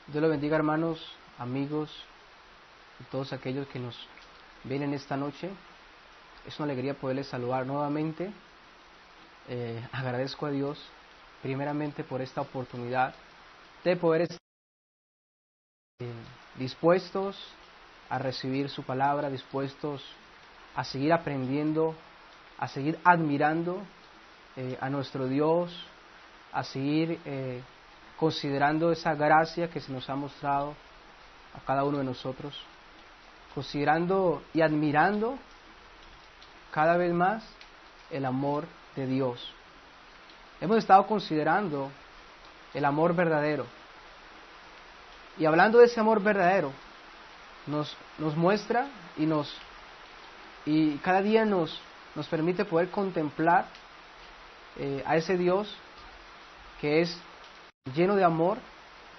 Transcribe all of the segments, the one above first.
Dios los bendiga, hermanos, amigos y todos aquellos que nos ven en esta noche. Es una alegría poderles saludar nuevamente. Agradezco a Dios primeramente por esta oportunidad de poder estar dispuestos a recibir su palabra, dispuestos a seguir aprendiendo, a seguir admirando a nuestro Dios, a seguir considerando esa gracia que se nos ha mostrado a cada uno de nosotros, considerando y admirando cada vez más el amor de Dios. Hemos estado considerando el amor verdadero, y hablando de ese amor verdadero, nos muestra y cada día nos permite poder contemplar a ese Dios que es lleno de amor,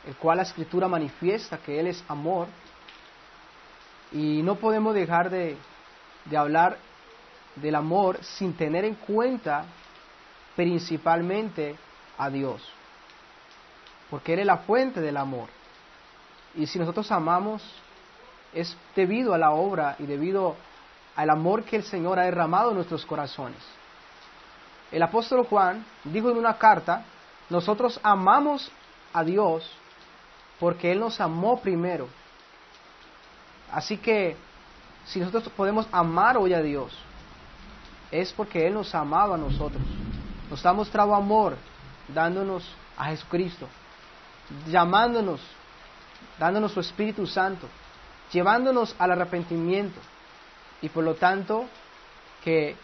el cual la Escritura manifiesta que Él es amor, y no podemos dejar de hablar del amor sin tener en cuenta principalmente a Dios, porque Él es la fuente del amor. Y si nosotros amamos, es debido a la obra y debido al amor que el Señor ha derramado en nuestros corazones. El apóstol Juan dijo en una carta: nosotros amamos a Dios porque Él nos amó primero. Así que si nosotros podemos amar hoy a Dios, es porque Él nos ha amado a nosotros. Nos ha mostrado amor dándonos a Jesucristo, llamándonos, dándonos su Espíritu Santo, llevándonos al arrepentimiento. Y por lo tanto, que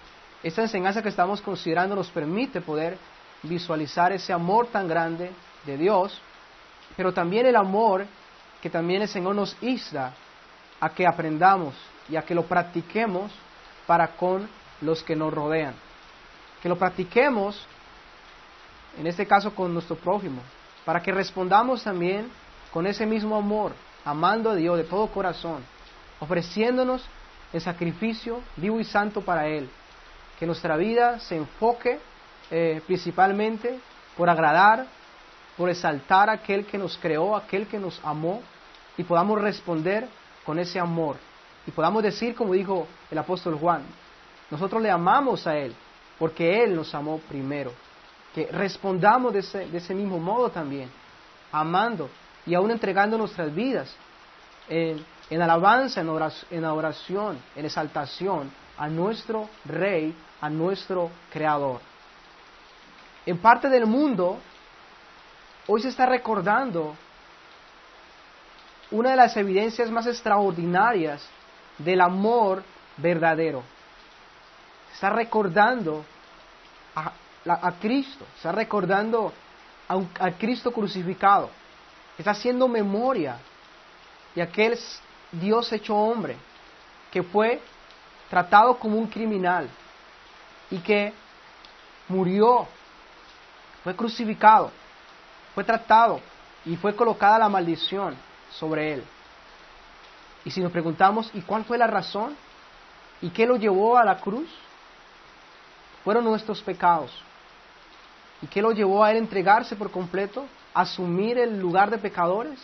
esta enseñanza que estamos considerando nos permite poder visualizar ese amor tan grande de Dios, pero también el amor que también el Señor nos insta a que aprendamos y a que lo practiquemos para con los que nos rodean. Que lo practiquemos, en este caso con nuestro prójimo, para que respondamos también con ese mismo amor, amando a Dios de todo corazón, ofreciéndonos el sacrificio vivo y santo para Él. Que nuestra vida se enfoque principalmente por agradar, por exaltar a aquel que nos creó, aquel que nos amó, y podamos responder con ese amor. Y podamos decir, como dijo el apóstol Juan, nosotros le amamos a Él porque Él nos amó primero. Que respondamos de ese mismo modo también, amando y aún entregando nuestras vidas en alabanza, en adoración, en exaltación a nuestro Rey, a nuestro Creador. En parte del mundo, hoy se está recordando una de las evidencias más extraordinarias del amor verdadero. Se está recordando a Cristo, se está recordando a Cristo crucificado. Está haciendo memoria de aquel Dios hecho hombre que fue tratado como un criminal y que murió, fue crucificado, fue tratado y fue colocada la maldición sobre él. Y si nos preguntamos, ¿y cuál fue la razón? ¿Y qué lo llevó a la cruz? Fueron nuestros pecados. ¿Y qué lo llevó a él entregarse por completo? ¿Asumir el lugar de pecadores?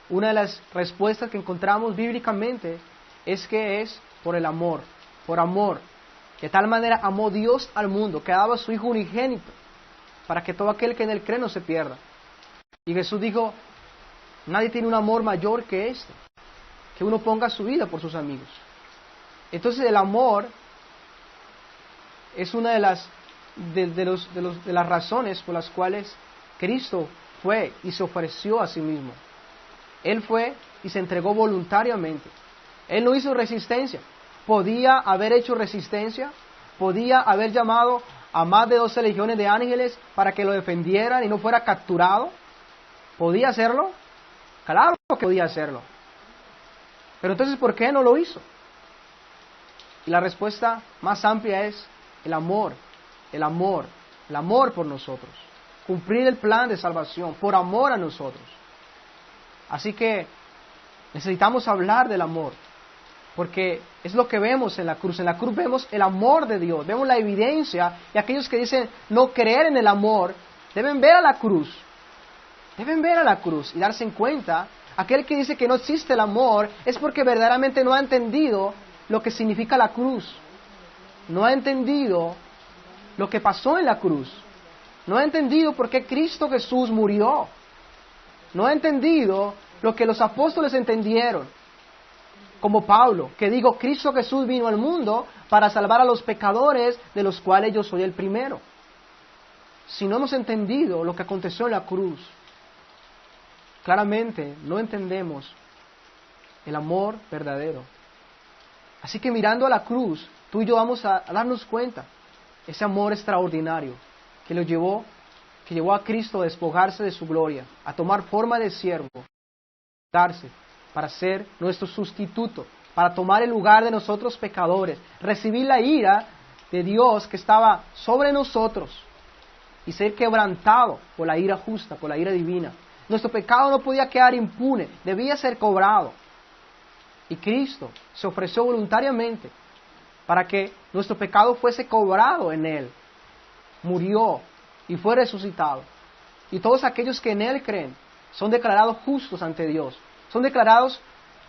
Una de las respuestas que encontramos bíblicamente es que es por el amor, por amor. De tal manera amó Dios al mundo, que daba a su Hijo unigénito, para que todo aquel que en él cree no se pierda. Y Jesús dijo, nadie tiene un amor mayor que este, que uno ponga su vida por sus amigos. Entonces el amor es una de las razones por las cuales Cristo fue y se ofreció a sí mismo. Él fue y se entregó voluntariamente. Él no hizo resistencia. Podía haber hecho resistencia, podía haber llamado a más de 12 legiones de ángeles para que lo defendieran y no fuera capturado. ¿Podía hacerlo? Claro que podía hacerlo. Pero entonces, ¿por qué no lo hizo? Y la respuesta más amplia es el amor, el amor, el amor por nosotros. Cumplir el plan de salvación por amor a nosotros. Así que necesitamos hablar del amor, porque es lo que vemos en la cruz. En la cruz vemos el amor de Dios, vemos la evidencia, y aquellos que dicen no creer en el amor, deben ver a la cruz. Deben ver a la cruz y darse en cuenta. Aquel que dice que no existe el amor es porque verdaderamente no ha entendido lo que significa la cruz. No ha entendido lo que pasó en la cruz. No ha entendido por qué Cristo Jesús murió. No ha entendido lo que los apóstoles entendieron. Como Pablo, que dijo, Cristo Jesús vino al mundo para salvar a los pecadores, de los cuales yo soy el primero. Si no hemos entendido lo que aconteció en la cruz, claramente no entendemos el amor verdadero. Así que mirando a la cruz, tú y yo vamos a darnos cuenta ese amor extraordinario que llevó a Cristo a despojarse de su gloria, a tomar forma de siervo, darse para ser nuestro sustituto, para tomar el lugar de nosotros pecadores, recibir la ira de Dios que estaba sobre nosotros y ser quebrantado por la ira justa, por la ira divina. Nuestro pecado no podía quedar impune, debía ser cobrado. Y Cristo se ofreció voluntariamente para que nuestro pecado fuese cobrado en Él. Murió y fue resucitado. Y todos aquellos que en Él creen son declarados justos ante Dios. Son declarados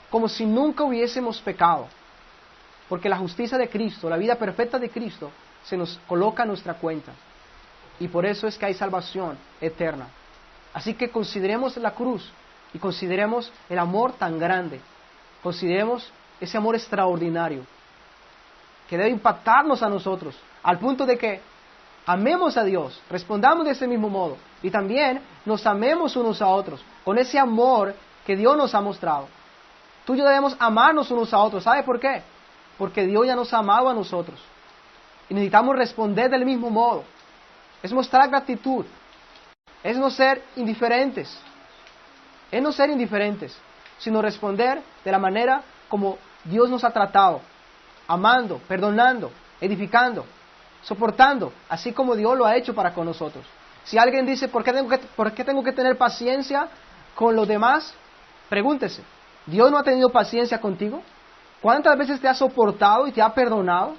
como si nunca hubiésemos pecado. Porque la justicia de Cristo, la vida perfecta de Cristo, se nos coloca en nuestra cuenta. Y por eso es que hay salvación eterna. Así que consideremos la cruz y consideremos el amor tan grande. Consideremos ese amor extraordinario que debe impactarnos a nosotros, al punto de que amemos a Dios, respondamos de ese mismo modo y también nos amemos unos a otros con ese amor que Dios nos ha mostrado. Tú y yo debemos amarnos unos a otros. ¿Sabe por qué? Porque Dios ya nos ha amado a nosotros y necesitamos responder del mismo modo. Es mostrar gratitud, es no ser indiferentes, sino responder de la manera como Dios nos ha tratado, amando, perdonando, edificando, soportando, así como Dios lo ha hecho para con nosotros. Si alguien dice, ¿por qué tengo que tener paciencia con los demás? Pregúntese, ¿Dios no ha tenido paciencia contigo? ¿Cuántas veces te ha soportado y te ha perdonado?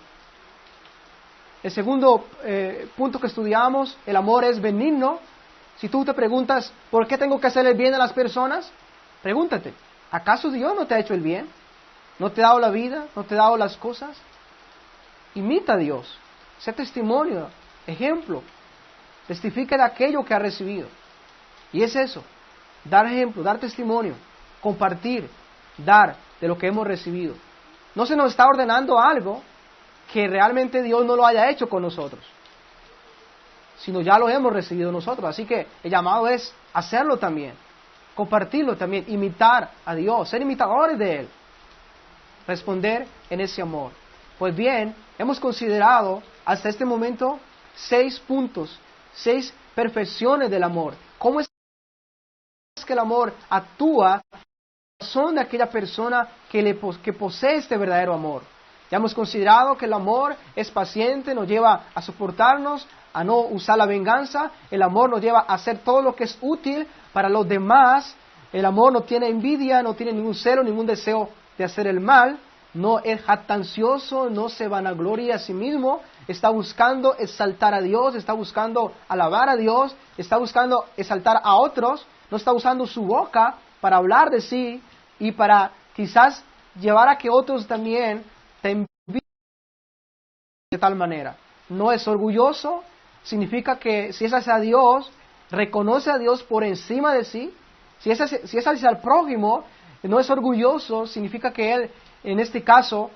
El segundo punto que estudiamos, el amor es benigno. Si tú te preguntas, ¿por qué tengo que hacer el bien a las personas? Pregúntate, ¿acaso Dios no te ha hecho el bien? ¿No te ha dado la vida? ¿No te ha dado las cosas? Imita a Dios, sé testimonio, ejemplo, testifica de aquello que ha recibido. Y es eso, dar ejemplo, dar testimonio, compartir, dar de lo que hemos recibido. No se nos está ordenando algo que realmente Dios no lo haya hecho con nosotros, sino ya lo hemos recibido nosotros. Así que el llamado es hacerlo también, compartirlo también, imitar a Dios, ser imitadores de Él, responder en ese amor. Pues bien, hemos considerado hasta este momento 6 puntos, 6 perfecciones del amor. ¿Cómo es que el amor actúa en el corazón de aquella persona que posee este verdadero amor? Ya hemos considerado que el amor es paciente, nos lleva a soportarnos, a no usar la venganza. El amor nos lleva a hacer todo lo que es útil para los demás. El amor no tiene envidia, no tiene ningún celo, ningún deseo de hacer el mal. No es jactancioso, no se vanagloria a sí mismo. Está buscando exaltar a Dios, está buscando alabar a Dios, está buscando exaltar a otros. No está usando su boca para hablar de sí y para quizás llevar a que otros también te envíen de tal manera. No es orgulloso, significa que si es hacia Dios, reconoce a Dios por encima de sí. Si es hacia el prójimo, no es orgulloso, significa que él, en este caso,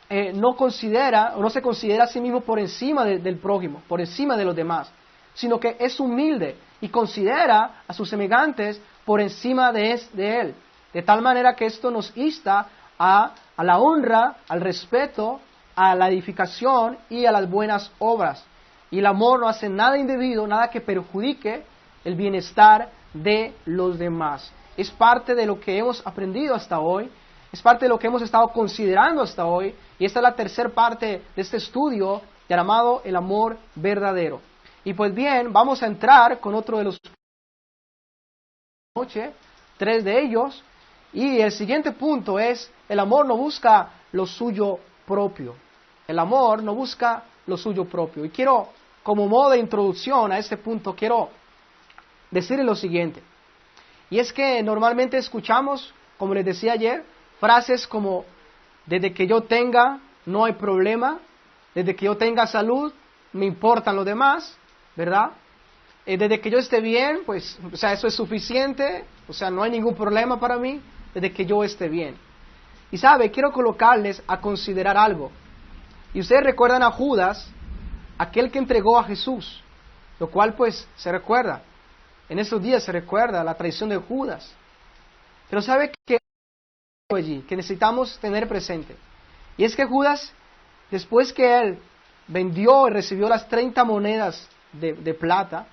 no considera o no se considera a sí mismo por encima del prójimo, por encima de los demás, sino que es humilde y considera a sus semejantes por encima de él. De tal manera que esto nos insta a la honra, al respeto, a la edificación y a las buenas obras. Y el amor no hace nada indebido, nada que perjudique el bienestar de los demás. Es parte de lo que hemos aprendido hasta hoy, es parte de lo que hemos estado considerando hasta hoy, y esta es la tercera parte de este estudio llamado el amor verdadero. Y pues bien, vamos a entrar con otro de los noche 3 de ellos. Y el siguiente punto es, el amor no busca lo suyo propio. El amor no busca lo suyo propio. Y quiero, como modo de introducción a este punto, quiero decirle lo siguiente. Y es que normalmente escuchamos, como les decía ayer, frases como, desde que yo tenga, no hay problema. Desde que yo tenga salud, me importan los demás, ¿verdad? Desde que yo esté bien, pues, o sea, eso es suficiente. O sea, no hay ningún problema para mí, desde que yo esté bien. Y sabe, quiero colocarles a considerar algo. Y ustedes recuerdan a Judas, aquel que entregó a Jesús, lo cual pues se recuerda. En estos días se recuerda la traición de Judas. Pero sabe que allí, que necesitamos tener presente. Y es que Judas, después que él vendió y recibió las 30 monedas de plata,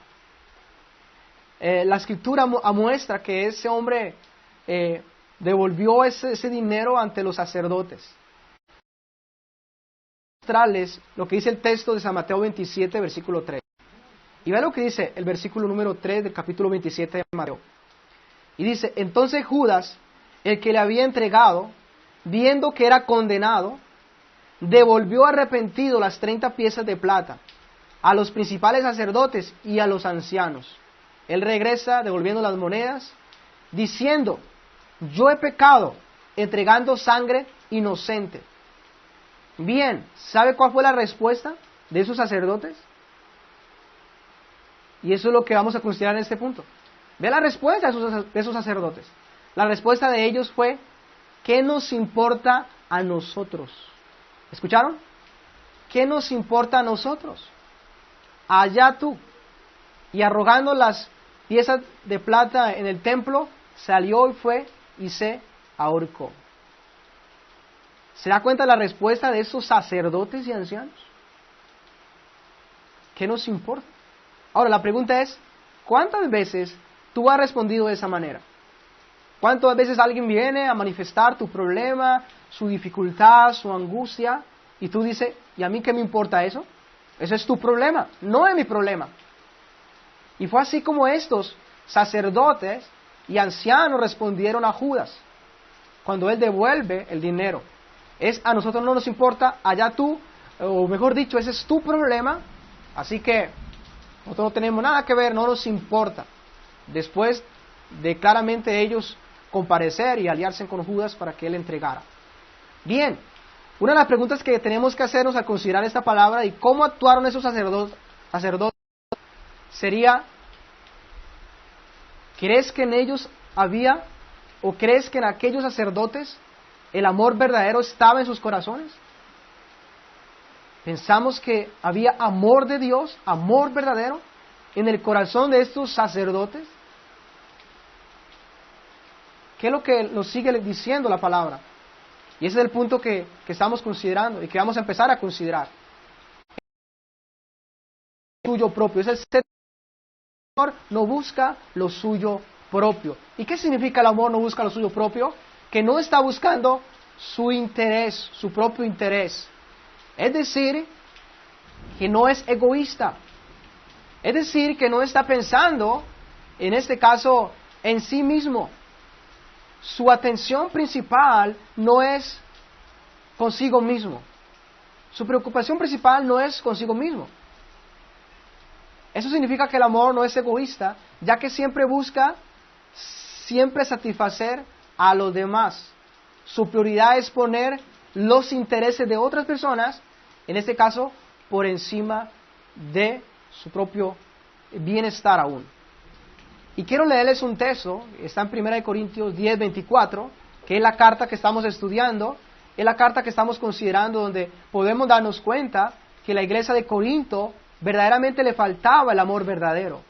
la escritura muestra que ese hombre devolvió ese dinero ante los sacerdotes. Mostrarles lo que dice el texto de San Mateo 27, versículo 3. Y vean lo que dice el versículo número 3 del capítulo 27 de Mateo. Y dice, entonces Judas, el que le había entregado, viendo que era condenado, devolvió arrepentido las 30 piezas de plata a los principales sacerdotes y a los ancianos. Él regresa devolviendo las monedas, diciendo, yo he pecado entregando sangre inocente. Bien, ¿sabe cuál fue la respuesta de esos sacerdotes? Y eso es lo que vamos a considerar en este punto. Ve la respuesta de esos sacerdotes. La respuesta de ellos fue, ¿qué nos importa a nosotros? ¿Escucharon? ¿Qué nos importa a nosotros? Allá tú. Y arrogando las piezas de plata en el templo, salió y fue y se ahorcó. ¿Se da cuenta la respuesta de esos sacerdotes y ancianos? ¿Qué nos importa? Ahora la pregunta es, ¿cuántas veces tú has respondido de esa manera? ¿Cuántas veces alguien viene a manifestar tu problema, su dificultad, su angustia, y tú dices, ¿y a mí qué me importa eso? Ese es tu problema, no es mi problema. Y fue así como estos sacerdotes y ancianos respondieron a Judas cuando él devuelve el dinero. A nosotros no nos importa, allá tú, o mejor dicho, ese es tu problema, así que nosotros no tenemos nada que ver, no nos importa. Después de claramente ellos comparecer y aliarse con Judas para que él entregara. Bien, una de las preguntas que tenemos que hacernos al considerar esta palabra y cómo actuaron esos sacerdotes sería, ¿crees que en ellos había, o crees que en aquellos sacerdotes el amor verdadero estaba en sus corazones? Pensamos que había amor de Dios, amor verdadero, en el corazón de estos sacerdotes. ¿Qué es lo que nos sigue diciendo la palabra? Y ese es el punto que estamos considerando y que vamos a empezar a considerar. El suyo propio, es el Señor no busca lo suyo propio. ¿Y qué significa el amor no busca lo suyo propio? Que no está buscando su interés, su propio interés. Es decir, que no es egoísta. Es decir, que no está pensando, en este caso, en sí mismo. Su atención principal no es consigo mismo. Su preocupación principal no es consigo mismo. Eso significa que el amor no es egoísta, ya que siempre busca satisfacer a los demás. Su prioridad es poner los intereses de otras personas, en este caso, por encima de su propio bienestar aún. Y quiero leerles un texto, está en 1 Corintios 10, 24, que es la carta que estamos estudiando, es la carta que estamos considerando, donde podemos darnos cuenta que la iglesia de Corinto verdaderamente le faltaba el amor verdadero.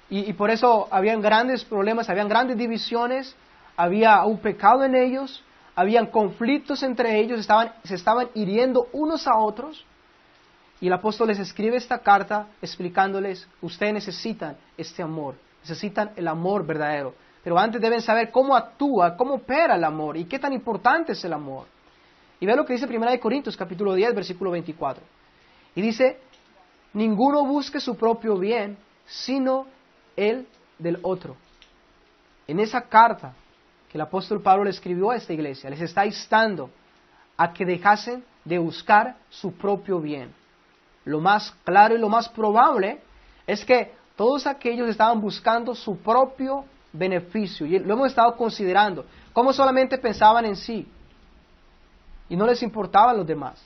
Y por eso habían grandes problemas, habían grandes divisiones, había un pecado en ellos, habían conflictos entre ellos, se estaban hiriendo unos a otros. Y el apóstol les escribe esta carta explicándoles, ustedes necesitan este amor, necesitan el amor verdadero. Pero antes deben saber cómo actúa, cómo opera el amor y qué tan importante es el amor. Y vean lo que dice 1 Corintios capítulo 10, versículo 24. Y dice, ninguno busque su propio bien, sino el del otro. En esa carta que el apóstol Pablo le escribió a esta iglesia, les está instando a que dejasen de buscar su propio bien. Lo más claro y lo más probable es que todos aquellos estaban buscando su propio beneficio, y lo hemos estado considerando, cómo solamente pensaban en sí y no les importaban los demás.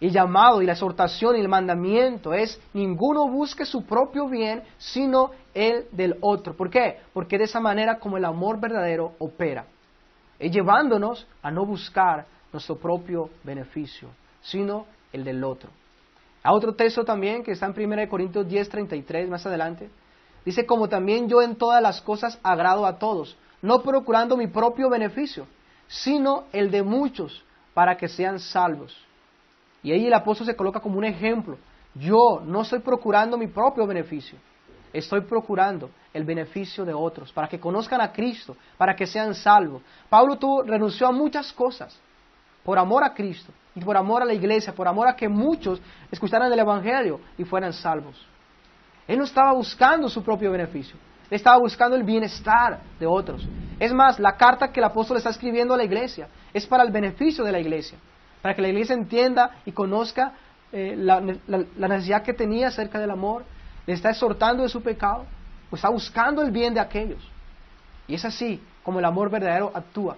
El llamado y la exhortación y el mandamiento es: ninguno busque su propio bien, sino el del otro. ¿Por qué? Porque de esa manera como el amor verdadero opera, es llevándonos a no buscar nuestro propio beneficio, sino el del otro. Hay otro texto también que está en 1 Corintios 10:33, más adelante. Dice: como también yo en todas las cosas agrado a todos, no procurando mi propio beneficio, sino el de muchos, para que sean salvos. Y ahí el apóstol se coloca como un ejemplo. Yo no estoy procurando mi propio beneficio, estoy procurando el beneficio de otros, para que conozcan a Cristo, para que sean salvos. Pablo renunció a muchas cosas por amor a Cristo, y por amor a la iglesia, por amor a que muchos escucharan el Evangelio y fueran salvos. Él no estaba buscando su propio beneficio, él estaba buscando el bienestar de otros. Es más, la carta que el apóstol está escribiendo a la iglesia es para el beneficio de la iglesia, para que la iglesia entienda y conozca la necesidad que tenía acerca del amor. Le está exhortando de su pecado, pues está buscando el bien de aquellos. Y es así como el amor verdadero actúa.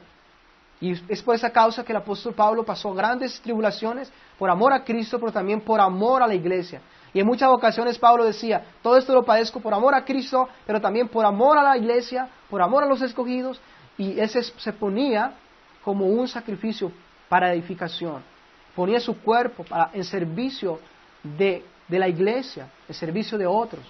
Y es por esa causa que el apóstol Pablo pasó grandes tribulaciones por amor a Cristo, pero también por amor a la iglesia. Y en muchas ocasiones Pablo decía: todo esto lo padezco por amor a Cristo, pero también por amor a la iglesia, por amor a los escogidos. Y él se ponía como un sacrificio para edificación. Ponía su cuerpo en servicio de la iglesia, en servicio de otros.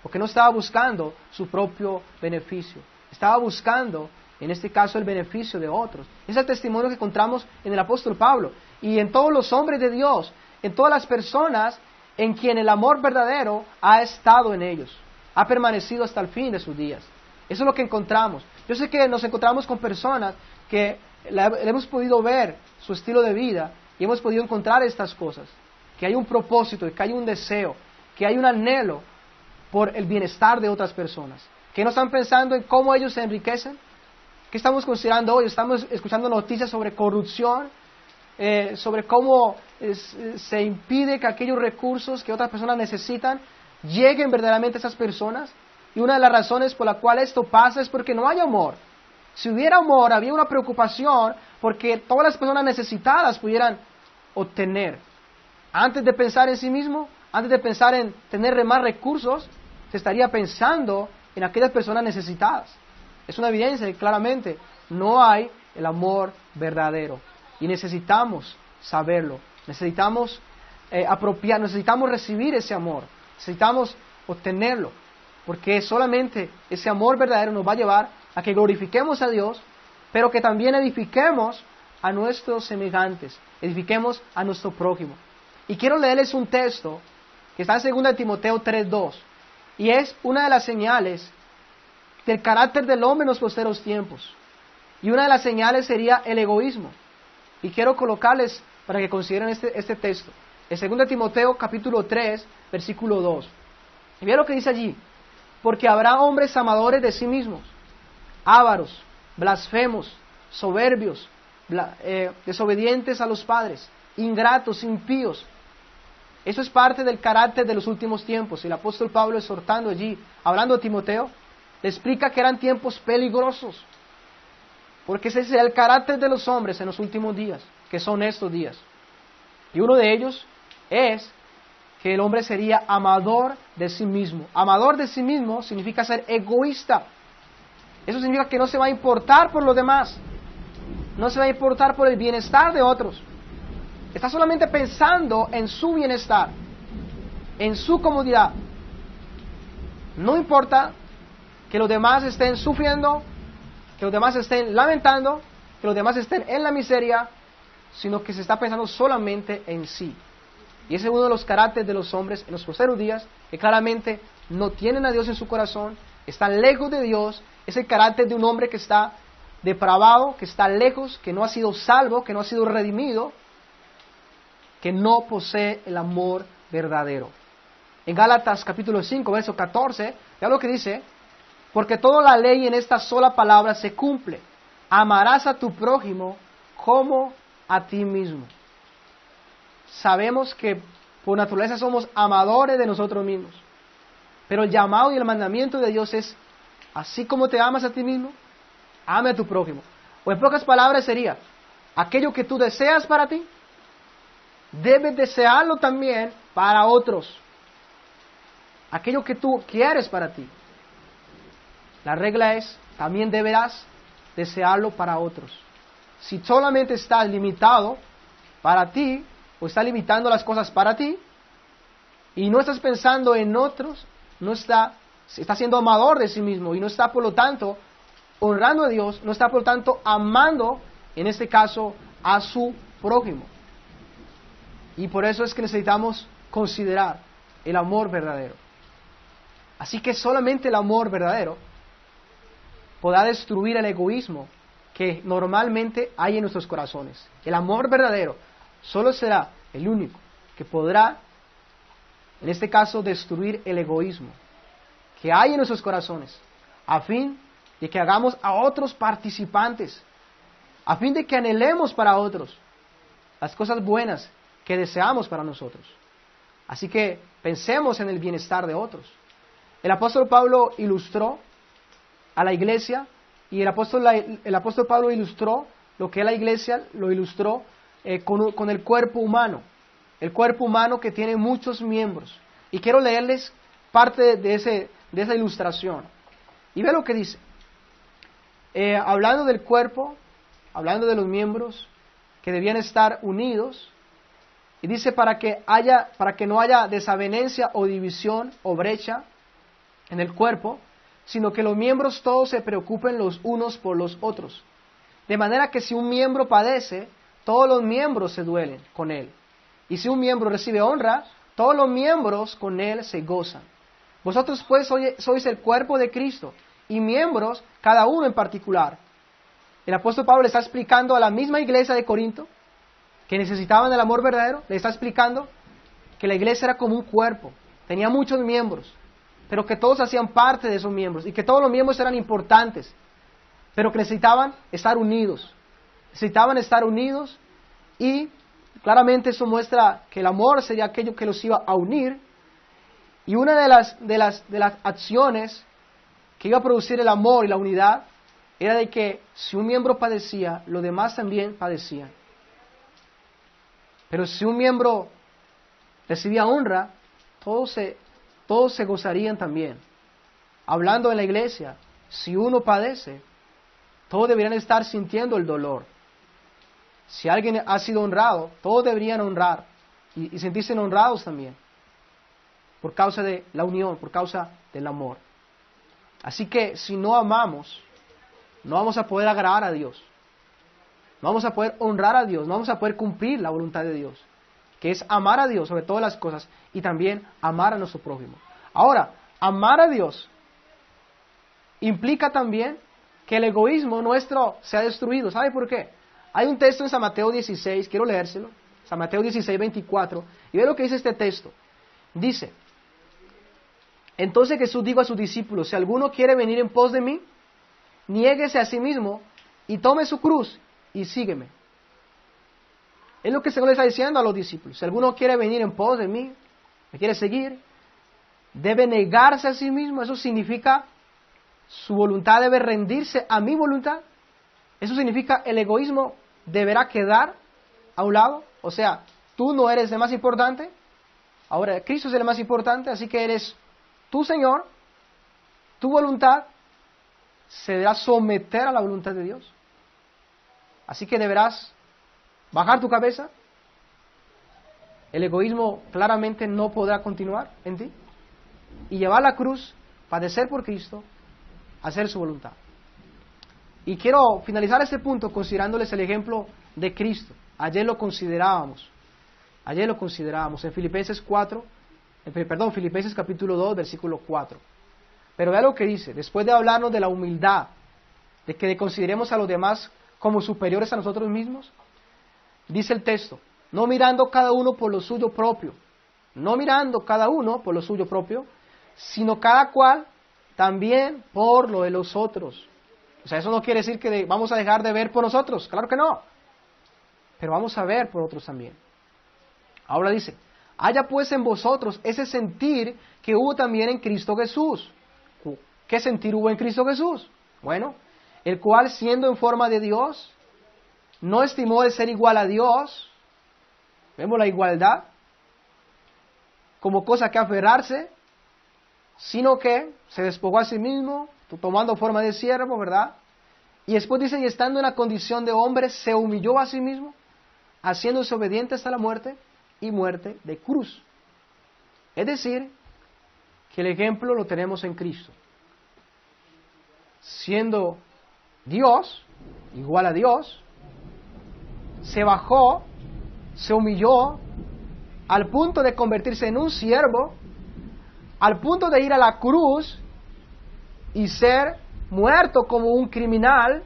Porque no estaba buscando su propio beneficio, estaba buscando, en este caso, el beneficio de otros. Es el testimonio que encontramos en el apóstol Pablo y en todos los hombres de Dios, en todas las personas en quien el amor verdadero ha estado en ellos, ha permanecido hasta el fin de sus días. Eso es lo que encontramos. Yo sé que nos encontramos con personas que le hemos podido ver su estilo de vida y hemos podido encontrar estas cosas, que hay un propósito, que hay un deseo, que hay un anhelo por el bienestar de otras personas, que no están pensando en cómo ellos se enriquecen. ¿Qué estamos considerando hoy? Estamos escuchando noticias sobre corrupción, sobre cómo se impide que aquellos recursos que otras personas necesitan lleguen verdaderamente a esas personas. Y una de las razones por la cual esto pasa es porque no hay amor. Si hubiera amor, había una preocupación porque todas las personas necesitadas pudieran obtener. Antes de pensar en sí mismo, antes de pensar en tener más recursos, se estaría pensando en aquellas personas necesitadas. Es una evidencia que claramente no hay el amor verdadero. Y necesitamos saberlo, necesitamos necesitamos recibir ese amor, necesitamos obtenerlo, porque solamente ese amor verdadero nos va a llevar a que glorifiquemos a Dios, pero que también edifiquemos a nuestros semejantes, edifiquemos a nuestro prójimo. Y quiero leerles un texto que está en 2 Timoteo 3:2, y es una de las señales del carácter del hombre en los posteros tiempos. Y una de las señales sería el egoísmo. Y quiero colocarles para que consideren este texto. En 2 Timoteo capítulo 3, versículo 2. Y vean lo que dice allí. Porque habrá hombres amadores de sí mismos, ávaros, blasfemos, soberbios, desobedientes a los padres, ingratos, impíos. Eso es parte del carácter de los últimos tiempos. Y el apóstol Pablo, exhortando allí, hablando a Timoteo, le explica que eran tiempos peligrosos, porque ese es el carácter de los hombres en los últimos días, que son estos días. Y uno de ellos es que el hombre sería amador de sí mismo. Amador de sí mismo significa ser egoísta. Eso significa que no se va a importar por los demás, no se va a importar por el bienestar de otros. Está solamente pensando en su bienestar, en su comodidad. No importa que los demás estén sufriendo, que los demás estén lamentando, que los demás estén en la miseria, sino que se está pensando solamente en sí. Y ese es uno de los caracteres de los hombres en los postreros días, que claramente no tienen a Dios en su corazón, están lejos de Dios. Es el carácter de un hombre que está depravado, que está lejos, que no ha sido salvo, que no ha sido redimido, que no posee el amor verdadero. En Gálatas capítulo 5, verso 14, vean lo que dice: Porque toda la ley en esta sola palabra se cumple. Amarás a tu prójimo como a ti mismo. Sabemos que por naturaleza somos amadores de nosotros mismos. Pero el llamado y el mandamiento de Dios es, así como te amas a ti mismo, ame a tu prójimo. O en pocas palabras sería, aquello que tú deseas para ti, debes desearlo también para otros. Aquello que tú quieres para ti. La regla es, también deberás desearlo para otros. Si solamente estás limitado para ti, o estás limitando las cosas para ti, y no estás pensando en otros, está siendo amador de sí mismo, y no está por lo tanto honrando a Dios, no está por lo tanto amando, en este caso, a su prójimo. Y por eso es que necesitamos considerar el amor verdadero. Así que solamente el amor verdadero podrá destruir el egoísmo que normalmente hay en nuestros corazones. El amor verdadero solo será el único que podrá, en este caso, destruir el egoísmo que hay en nuestros corazones, a fin de que hagamos a otros participantes, a fin de que anhelemos para otros las cosas buenas que deseamos para nosotros. Así que pensemos en el bienestar de otros. El apóstol Pablo ilustró a la iglesia, y el apóstol Pablo ilustró lo que es la iglesia, lo ilustró con el cuerpo humano que tiene muchos miembros. Y quiero leerles parte de esa ilustración. Y ve lo que dice. Hablando del cuerpo, hablando de los miembros que debían estar unidos, y dice para que no haya desavenencia o división o brecha en el cuerpo, sino que los miembros todos se preocupen los unos por los otros. De manera que si un miembro padece, todos los miembros se duelen con él. Y si un miembro recibe honra, todos los miembros con él se gozan. Vosotros pues sois el cuerpo de Cristo, y miembros cada uno en particular. El apóstol Pablo le está explicando a la misma iglesia de Corinto, que necesitaban el amor verdadero, le está explicando que la iglesia era como un cuerpo, tenía muchos miembros, pero que todos hacían parte de esos miembros, y que todos los miembros eran importantes, pero que necesitaban estar unidos, y claramente eso muestra que el amor sería aquello que los iba a unir, y una de las acciones que iba a producir el amor y la unidad, era de que si un miembro padecía, los demás también padecían. Pero si un miembro recibía honra, todos se gozarían también. Hablando en la iglesia, si uno padece, todos deberían estar sintiendo el dolor. Si alguien ha sido honrado, todos deberían honrar y sentirse honrados también, por causa de la unión, por causa del amor. Así que si no amamos, no vamos a poder agradar a Dios, no vamos a poder honrar a Dios, no vamos a poder cumplir la voluntad de Dios, que es amar a Dios sobre todas las cosas y también amar a nuestro prójimo. Ahora, amar a Dios implica también que el egoísmo nuestro sea destruido. ¿Sabe por qué? Hay un texto en San Mateo 16, quiero leérselo, San Mateo 16, 24, y ve lo que dice este texto. Dice: entonces Jesús dijo a sus discípulos, si alguno quiere venir en pos de mí, niéguese a sí mismo y tome su cruz y sígueme. Es lo que el Señor le está diciendo a los discípulos. Si alguno quiere venir en pos de mí, me quiere seguir, debe negarse a sí mismo. Eso significa su voluntad debe rendirse a mi voluntad. Eso significa el egoísmo deberá quedar a un lado. O sea, tú no eres el más importante, ahora Cristo es el más importante, así que eres tu Señor, tu voluntad se deberá someter a la voluntad de Dios. Así que deberás bajar tu cabeza. El egoísmo claramente no podrá continuar en ti. Y llevar la cruz, padecer por Cristo, hacer su voluntad. Y quiero finalizar este punto considerándoles el ejemplo de Cristo. Ayer lo considerábamos en Filipenses capítulo 2, versículo 4. Pero vea lo que dice, después de hablarnos de la humildad, de que consideremos a los demás como superiores a nosotros mismos, dice el texto, no mirando cada uno por lo suyo propio, sino cada cual también por lo de los otros. O sea, eso no quiere decir que vamos a dejar de ver por nosotros, claro que no. Pero vamos a ver por otros también. Ahora dice, haya pues en vosotros ese sentir que hubo también en Cristo Jesús. ¿Qué sentir hubo en Cristo Jesús? Bueno, el cual siendo en forma de Dios, no estimó de ser igual a Dios. Vemos la igualdad como cosa que aferrarse, sino que se despojó a sí mismo, tomando forma de siervo, ¿verdad? Y después dice, y estando en la condición de hombre, se humilló a sí mismo, haciéndose obediente hasta la muerte, y muerte de cruz. Es decir, que el ejemplo lo tenemos en Cristo. Siendo Dios, igual a Dios, se bajó, se humilló, al punto de convertirse en un siervo, al punto de ir a la cruz y ser muerto como un criminal.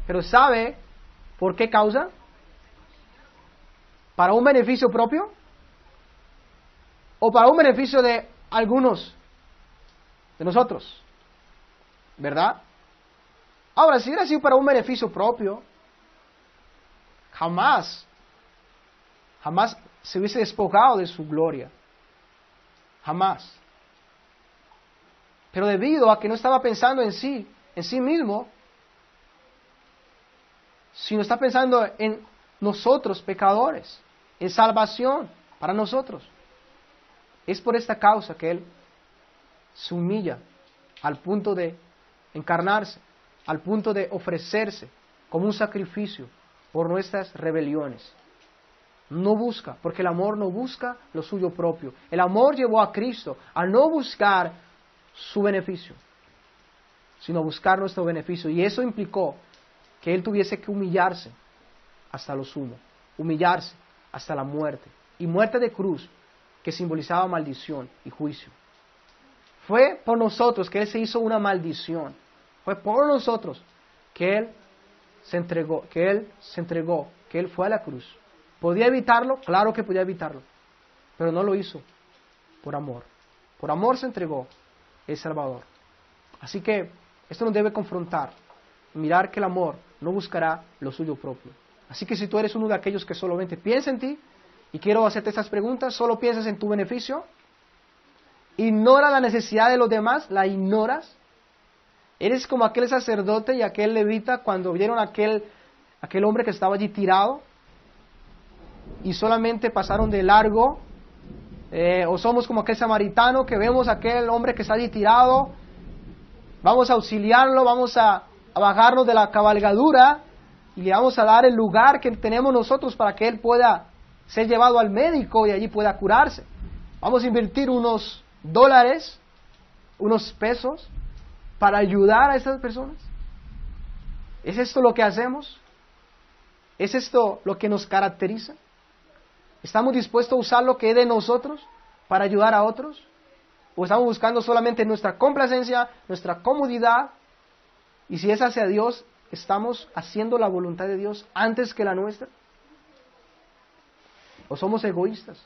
Pero ¿sabe por qué causa? ¿Para un beneficio propio? ¿O para un beneficio de algunos de nosotros? ¿Verdad? Ahora, si hubiera sido para un beneficio propio, jamás se hubiese despojado de su gloria. Jamás. Pero debido a que no estaba pensando en sí mismo, sino está pensando en nosotros pecadores, en salvación para nosotros. Es por esta causa que Él se humilla al punto de encarnarse, al punto de ofrecerse como un sacrificio por nuestras rebeliones. No busca, porque el amor no busca lo suyo propio. El amor llevó a Cristo a no buscar su beneficio, sino a buscar nuestro beneficio. Y eso implicó que Él tuviese que humillarse hasta lo sumo, humillarse hasta la muerte, y muerte de cruz, que simbolizaba maldición y juicio. Fue por nosotros que Él se hizo una maldición. Fue por nosotros que Él se entregó, que Él fue a la cruz. ¿Podía evitarlo? Claro que podía evitarlo, pero no lo hizo por amor. Por amor se entregó el Salvador. Así que esto nos debe confrontar, mirar que el amor no buscará lo suyo propio. Así que si tú eres uno de aquellos que solamente piensa en ti, y quiero hacerte estas preguntas, solo piensas en tu beneficio, ignora la necesidad de los demás, la ignoras, eres como aquel sacerdote y aquel levita cuando vieron aquel hombre que estaba allí tirado, y solamente pasaron de largo, o somos como aquel samaritano que vemos a aquel hombre que está allí tirado, vamos a auxiliarlo, vamos a bajarnos de la cabalgadura y le vamos a dar el lugar que tenemos nosotros para que él pueda ser llevado al médico y allí pueda curarse. Vamos a invertir unos dólares, unos pesos para ayudar a estas personas. ¿Es esto lo que hacemos? ¿Es esto lo que nos caracteriza? ¿Estamos dispuestos a usar lo que es de nosotros para ayudar a otros? ¿O estamos buscando solamente nuestra complacencia, nuestra comodidad? Y si es hacia Dios, ¿estamos haciendo la voluntad de Dios antes que la nuestra? ¿O somos egoístas?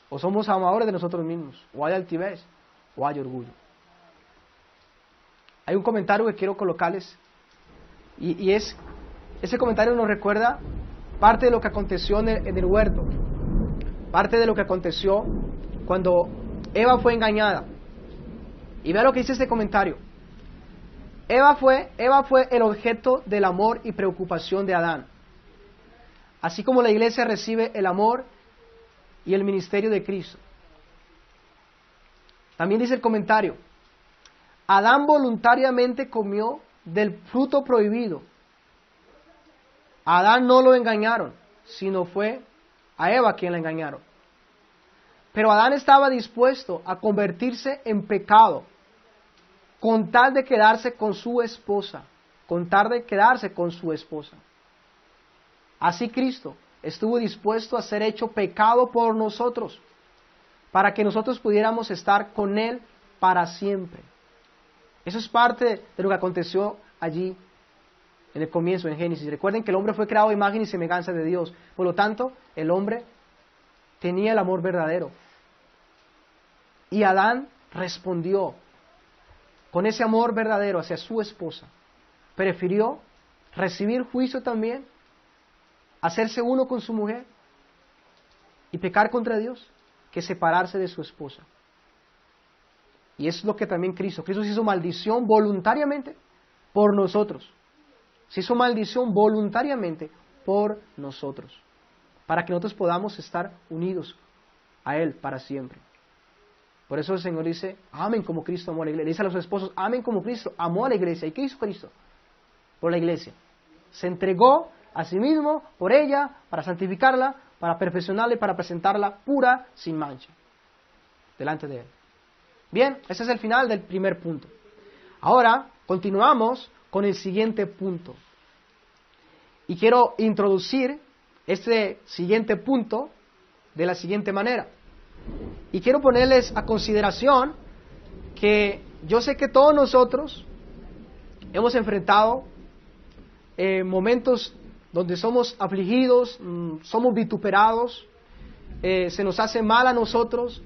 ¿O somos amadores de nosotros mismos? ¿O hay altivez? ¿O hay orgullo? Hay un comentario que quiero colocarles, y ese comentario nos recuerda parte de lo que aconteció en el huerto, parte de lo que aconteció cuando Eva fue engañada. Y vea lo que dice este comentario. Eva fue el objeto del amor y preocupación de Adán. Así como la iglesia recibe el amor y el ministerio de Cristo. También dice el comentario, Adán voluntariamente comió del fruto prohibido. A Adán no lo engañaron, sino fue a Eva quien la engañaron. Pero Adán estaba dispuesto a convertirse en pecado con tal de quedarse con su esposa, Así Cristo estuvo dispuesto a ser hecho pecado por nosotros, para que nosotros pudiéramos estar con Él para siempre. Eso es parte de lo que aconteció allí en el comienzo, en Génesis. Recuerden que el hombre fue creado a imagen y semejanza de Dios. Por lo tanto, el hombre tenía el amor verdadero. Y Adán respondió con ese amor verdadero hacia su esposa, prefirió recibir juicio también, hacerse uno con su mujer y pecar contra Dios, que separarse de su esposa. Y es lo que también Cristo se hizo maldición voluntariamente por nosotros. Se hizo maldición voluntariamente por nosotros, para que nosotros podamos estar unidos a Él para siempre. Por eso el Señor dice, amen como Cristo amó a la iglesia. Le dice a los esposos, amen como Cristo amó a la iglesia. ¿Y qué hizo Cristo? Por la iglesia. Se entregó a sí mismo por ella, para santificarla, para perfeccionarla y para presentarla pura, sin mancha, delante de Él. Bien, ese es el final del primer punto. Ahora, continuamos con el siguiente punto. Y quiero introducir este siguiente punto de la siguiente manera. Y quiero ponerles a consideración que yo sé que todos nosotros hemos enfrentado momentos donde somos afligidos, somos vituperados, se nos hace mal a nosotros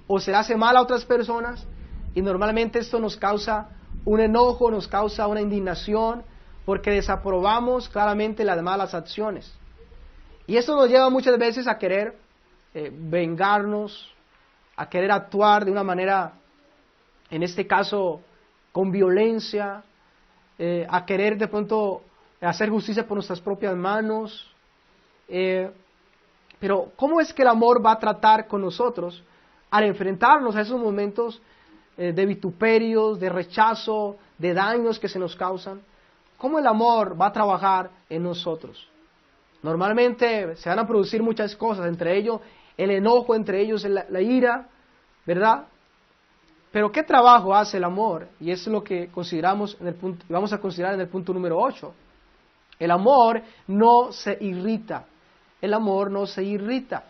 o se le hace mal a otras personas, y normalmente esto nos causa un enojo, nos causa una indignación, porque desaprobamos claramente las malas acciones. Y eso nos lleva muchas veces a querer vengarnos, a querer actuar de una manera, en este caso, con violencia, a querer de pronto hacer justicia por nuestras propias manos. Pero ¿cómo es que el amor va a tratar con nosotros al enfrentarnos a esos momentos de vituperios, de rechazo, de daños que se nos causan? ¿Cómo el amor va a trabajar en nosotros? Normalmente se van a producir muchas cosas, entre ellos el enojo, entre ellos la ira, ¿verdad? Pero ¿qué trabajo hace el amor? Y eso es lo que consideramos en el punto, vamos a considerar en el punto número 8. El amor no se irrita. El amor no se irrita.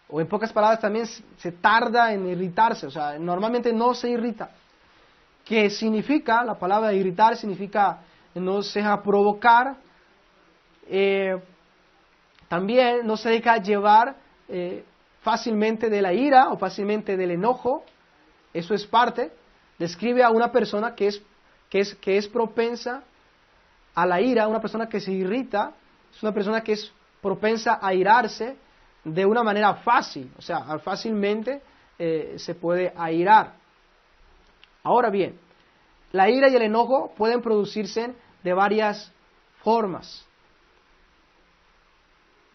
O en pocas palabras también se tarda en irritarse. O sea, normalmente no se irrita. ¿Qué significa? La palabra irritar significa no se deja provocar. También no se deja llevar fácilmente de la ira o fácilmente del enojo. Eso es parte. Describe a una persona que es propensa a la ira, una persona que se irrita, es una persona que es propensa a irarse de una manera fácil, o sea, fácilmente se puede airar. Ahora bien, la ira y el enojo pueden producirse de varias formas.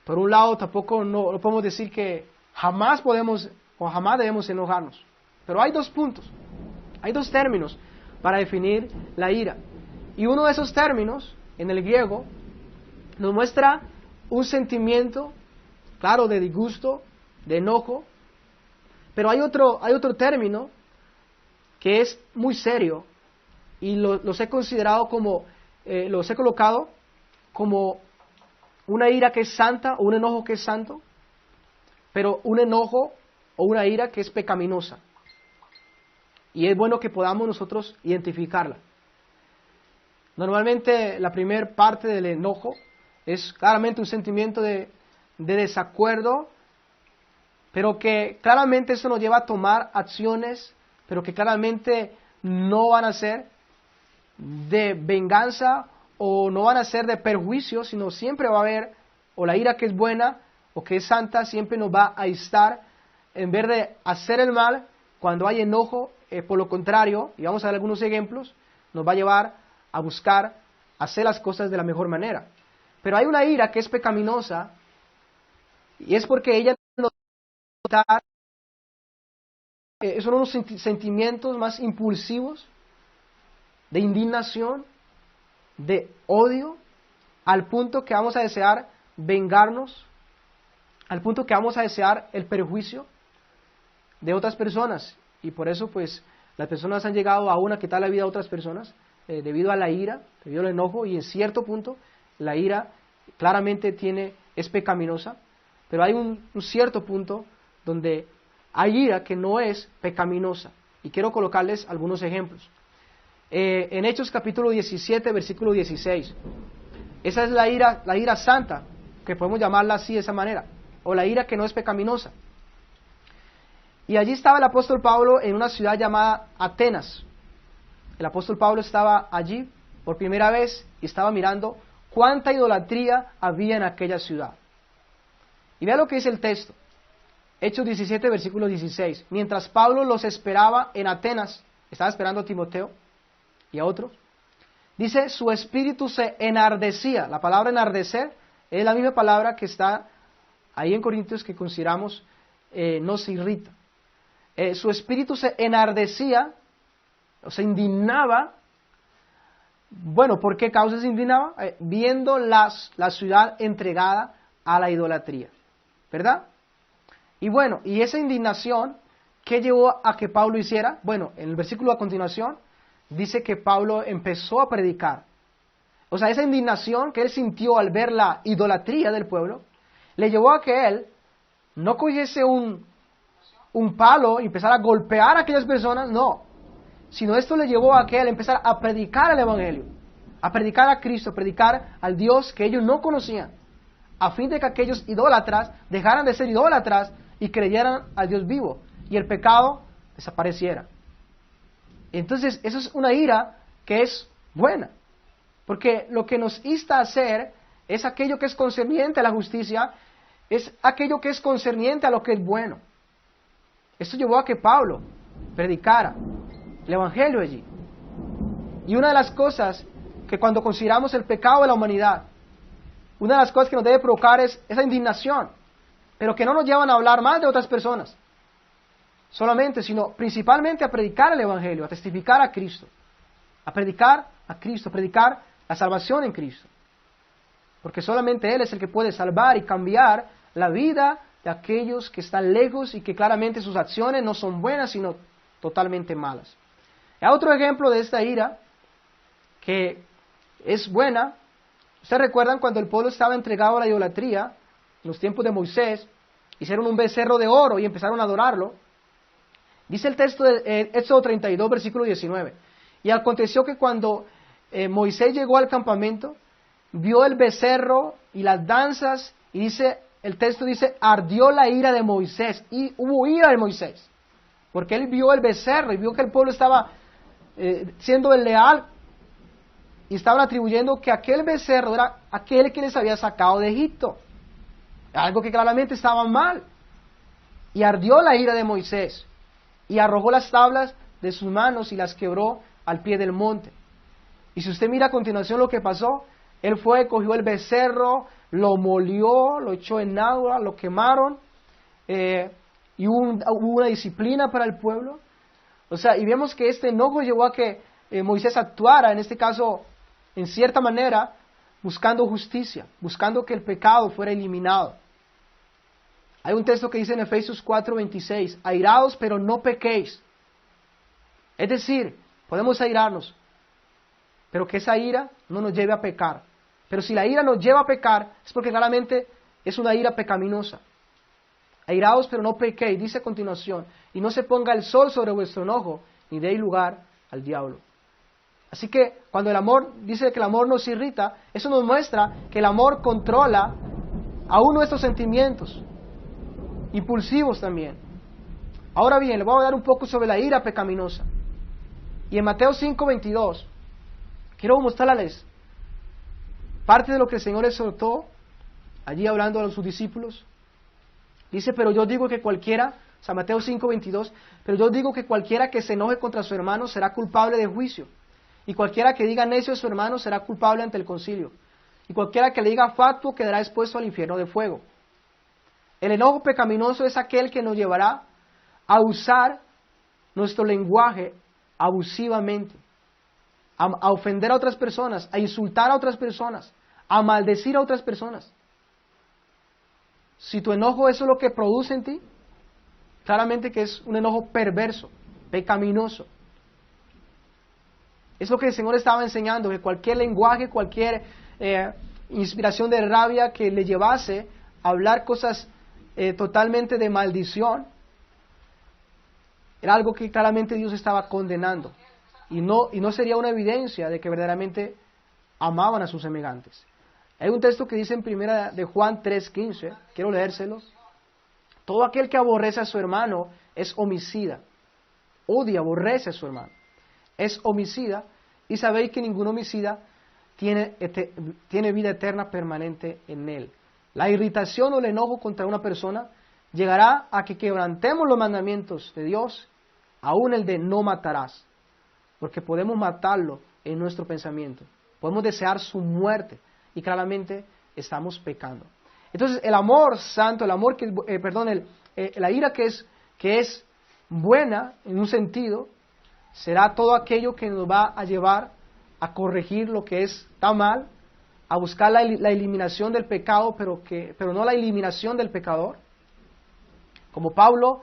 Por un lado, tampoco no podemos decir que jamás podemos o jamás debemos enojarnos, pero hay dos puntos, hay dos términos para definir la ira. Y uno de esos términos, en el griego, nos muestra un sentimiento, claro, de disgusto, de enojo, pero hay otro término que es muy serio, y los he considerado como, los he colocado como una ira que es santa, o un enojo que es santo, pero un enojo o una ira que es pecaminosa. Y es bueno que podamos nosotros identificarla. Normalmente la primera parte del enojo es claramente un sentimiento de desacuerdo, pero que claramente eso nos lleva a tomar acciones, pero que claramente no van a ser de venganza o no van a ser de perjuicio, sino siempre va a haber, o la ira que es buena o que es santa, siempre nos va a instar, en vez de hacer el mal, cuando hay enojo, por lo contrario, y vamos a ver algunos ejemplos, nos va a llevar a buscar hacer las cosas de la mejor manera. Pero hay una ira que es pecaminosa, y es porque ella nos da, son unos sentimientos más impulsivos, de indignación, de odio, al punto que vamos a desear vengarnos, al punto que vamos a desear el perjuicio de otras personas. Y por eso pues las personas han llegado aún a quitar la vida a otras personas, debido a la ira, debido al enojo, y en cierto punto la ira claramente es pecaminosa, pero hay un cierto punto donde hay ira que no es pecaminosa, y quiero colocarles algunos ejemplos. En Hechos capítulo 17, versículo 16, esa es la ira santa, que podemos llamarla así de esa manera, o la ira que no es pecaminosa. Y allí estaba el apóstol Pablo en una ciudad llamada Atenas. el apóstol Pablo estaba allí por primera vez y estaba mirando cuánta idolatría había en aquella ciudad. Y vea lo que dice el texto. Hechos 17, versículo 16. Mientras Pablo los esperaba en Atenas, estaba esperando a Timoteo y a otros, dice, su espíritu se enardecía. La palabra enardecer es la misma palabra que está ahí en Corintios que consideramos nos irrita. Su espíritu se enardecía, o se indignaba. Bueno, ¿por qué causa se indignaba? Viendo la ciudad entregada a la idolatría, ¿verdad? Y bueno, y esa indignación, ¿qué llevó a que Pablo hiciera? Bueno, en el versículo a continuación, dice que Pablo empezó a predicar. O sea, esa indignación que él sintió al ver la idolatría del pueblo, le llevó a que él no cogiese un palo y empezara a golpear a aquellas personas, no. Sino esto le llevó a que él empezara a predicar el Evangelio, a predicar a Cristo, a predicar al Dios que ellos no conocían, a fin de que aquellos idólatras dejaran de ser idólatras y creyeran al Dios vivo, y el pecado desapareciera. Entonces, eso es una ira que es buena, porque lo que nos insta a hacer es aquello que es concerniente a la justicia, es aquello que es concerniente a lo que es bueno. Esto llevó a que Pablo predicara el Evangelio allí. Y una de las cosas que cuando consideramos el pecado de la humanidad, una de las cosas que nos debe provocar es esa indignación, pero que no nos llevan a hablar mal de otras personas solamente, sino principalmente a predicar el Evangelio, a testificar a Cristo, a predicar a Cristo, a predicar la salvación en Cristo. Porque solamente Él es el que puede salvar y cambiar la vida de aquellos que están lejos y que claramente sus acciones no son buenas, sino totalmente malas. Hay otro ejemplo de esta ira que es buena. Ustedes recuerdan cuando el pueblo estaba entregado a la idolatría, en los tiempos de Moisés, hicieron un becerro de oro y empezaron a adorarlo. Dice el texto de Éxodo 32, versículo 19. Y aconteció que cuando Moisés llegó al campamento, vio el becerro y las danzas, y dice, el texto dice, ardió la ira de Moisés, y hubo ira de Moisés, porque él vio el becerro y vio que el pueblo estaba siendo desleal, y estaban atribuyendo que aquel becerro era aquel que les había sacado de Egipto, algo que claramente estaba mal. Y ardió la ira de Moisés, y arrojó las tablas de sus manos y las quebró al pie del monte. Y si usted mira a continuación lo que pasó, él fue, cogió el becerro, lo molió, lo echó en agua, lo quemaron, y hubo una disciplina para el pueblo. O sea, y vemos que este enojo llevó a que Moisés actuara, en este caso, en cierta manera, buscando justicia, buscando que el pecado fuera eliminado. Hay un texto que dice en Efesios 4:26, airaos pero no pequéis. Es decir, podemos airarnos, pero que esa ira no nos lleve a pecar. Pero si la ira nos lleva a pecar, es porque claramente es una ira pecaminosa. Airaos pero no pequéis, dice a continuación, y no se ponga el sol sobre vuestro enojo, ni deis lugar al diablo. Así que cuando el amor dice que el amor nos irrita, eso nos muestra que el amor controla aún nuestros sentimientos, impulsivos también. Ahora bien, le voy a hablar un poco sobre la ira pecaminosa. Y en Mateo 5:22, quiero mostrarles parte de lo que el Señor exhortó, allí hablando a sus discípulos. Dice, pero yo digo que cualquiera, San Mateo 5:22, pero yo digo que cualquiera que se enoje contra su hermano será culpable de juicio. Y cualquiera que diga necio a su hermano será culpable ante el concilio. Y cualquiera que le diga fatuo quedará expuesto al infierno de fuego. El enojo pecaminoso es aquel que nos llevará a usar nuestro lenguaje abusivamente, a ofender a otras personas, a insultar a otras personas, a maldecir a otras personas. Si tu enojo eso es lo que produce en ti, claramente que es un enojo perverso, pecaminoso. Es lo que el Señor estaba enseñando, que cualquier lenguaje, cualquier inspiración de rabia que le llevase a hablar cosas totalmente de maldición, era algo que claramente Dios estaba condenando. Y no sería una evidencia de que verdaderamente amaban a sus semejantes. Hay un texto que dice en primera de Juan 3:15, quiero leérselo. Todo aquel que aborrece a su hermano es homicida, odia, aborrece a su hermano. es homicida, y sabéis que ningún homicida tiene vida eterna permanente en él. La irritación o el enojo contra una persona llegará a que quebrantemos los mandamientos de Dios, aún el de no matarás, porque podemos matarlo en nuestro pensamiento, podemos desear su muerte, y claramente estamos pecando. Entonces el amor santo, el amor que, la ira que es buena en un sentido, será todo aquello que nos va a llevar a corregir lo que está mal, a buscar la eliminación del pecado, pero no la eliminación del pecador. Como Pablo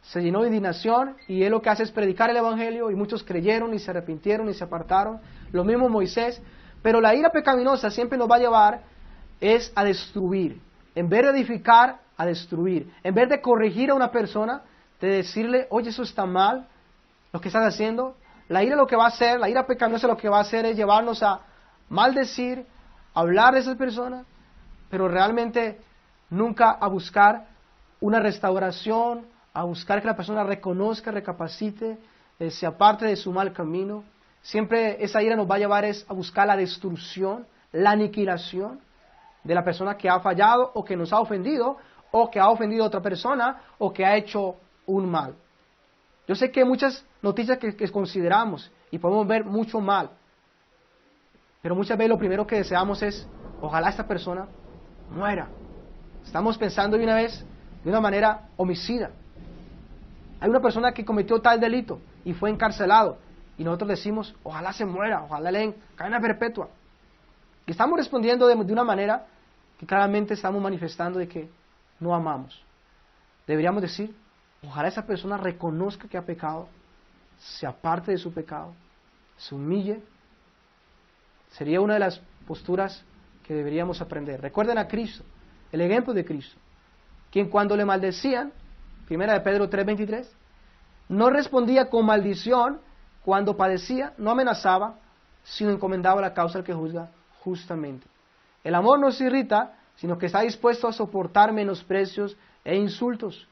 se llenó de indignación y él lo que hace es predicar el Evangelio y muchos creyeron y se arrepintieron y se apartaron. Lo mismo Moisés. Pero la ira pecaminosa siempre nos va a llevar es a destruir. En vez de edificar, a destruir. En vez de corregir a una persona, de decirle, oye, eso está mal, lo que estás haciendo. La ira lo que va a hacer, la ira pecaminosa lo que va a hacer es llevarnos a maldecir, hablar de esas personas, pero realmente nunca a buscar una restauración, a buscar que la persona reconozca, recapacite, se aparte de su mal camino. Siempre esa ira nos va a llevar es a buscar la destrucción, la aniquilación de la persona que ha fallado o que nos ha ofendido o que ha ofendido a otra persona o que ha hecho un mal. Yo sé que hay muchas noticias que consideramos y podemos ver mucho mal, pero muchas veces lo primero que deseamos es, ojalá esta persona muera. Estamos pensando de una vez, de una manera homicida. Hay una persona que cometió tal delito y fue encarcelado, y nosotros decimos, ojalá se muera, ojalá le den cadena perpetua. Y estamos respondiendo de una manera que claramente estamos manifestando de que no amamos. Deberíamos decir, ojalá esa persona reconozca que ha pecado, se aparte de su pecado, se humille. Sería una de las posturas que deberíamos aprender. Recuerden a Cristo, el ejemplo de Cristo, quien cuando le maldecían, 1 de Pedro 3:23, no respondía con maldición cuando padecía, no amenazaba, sino encomendaba la causa al que juzga justamente. El amor no se irrita, sino que está dispuesto a soportar menosprecios e insultos.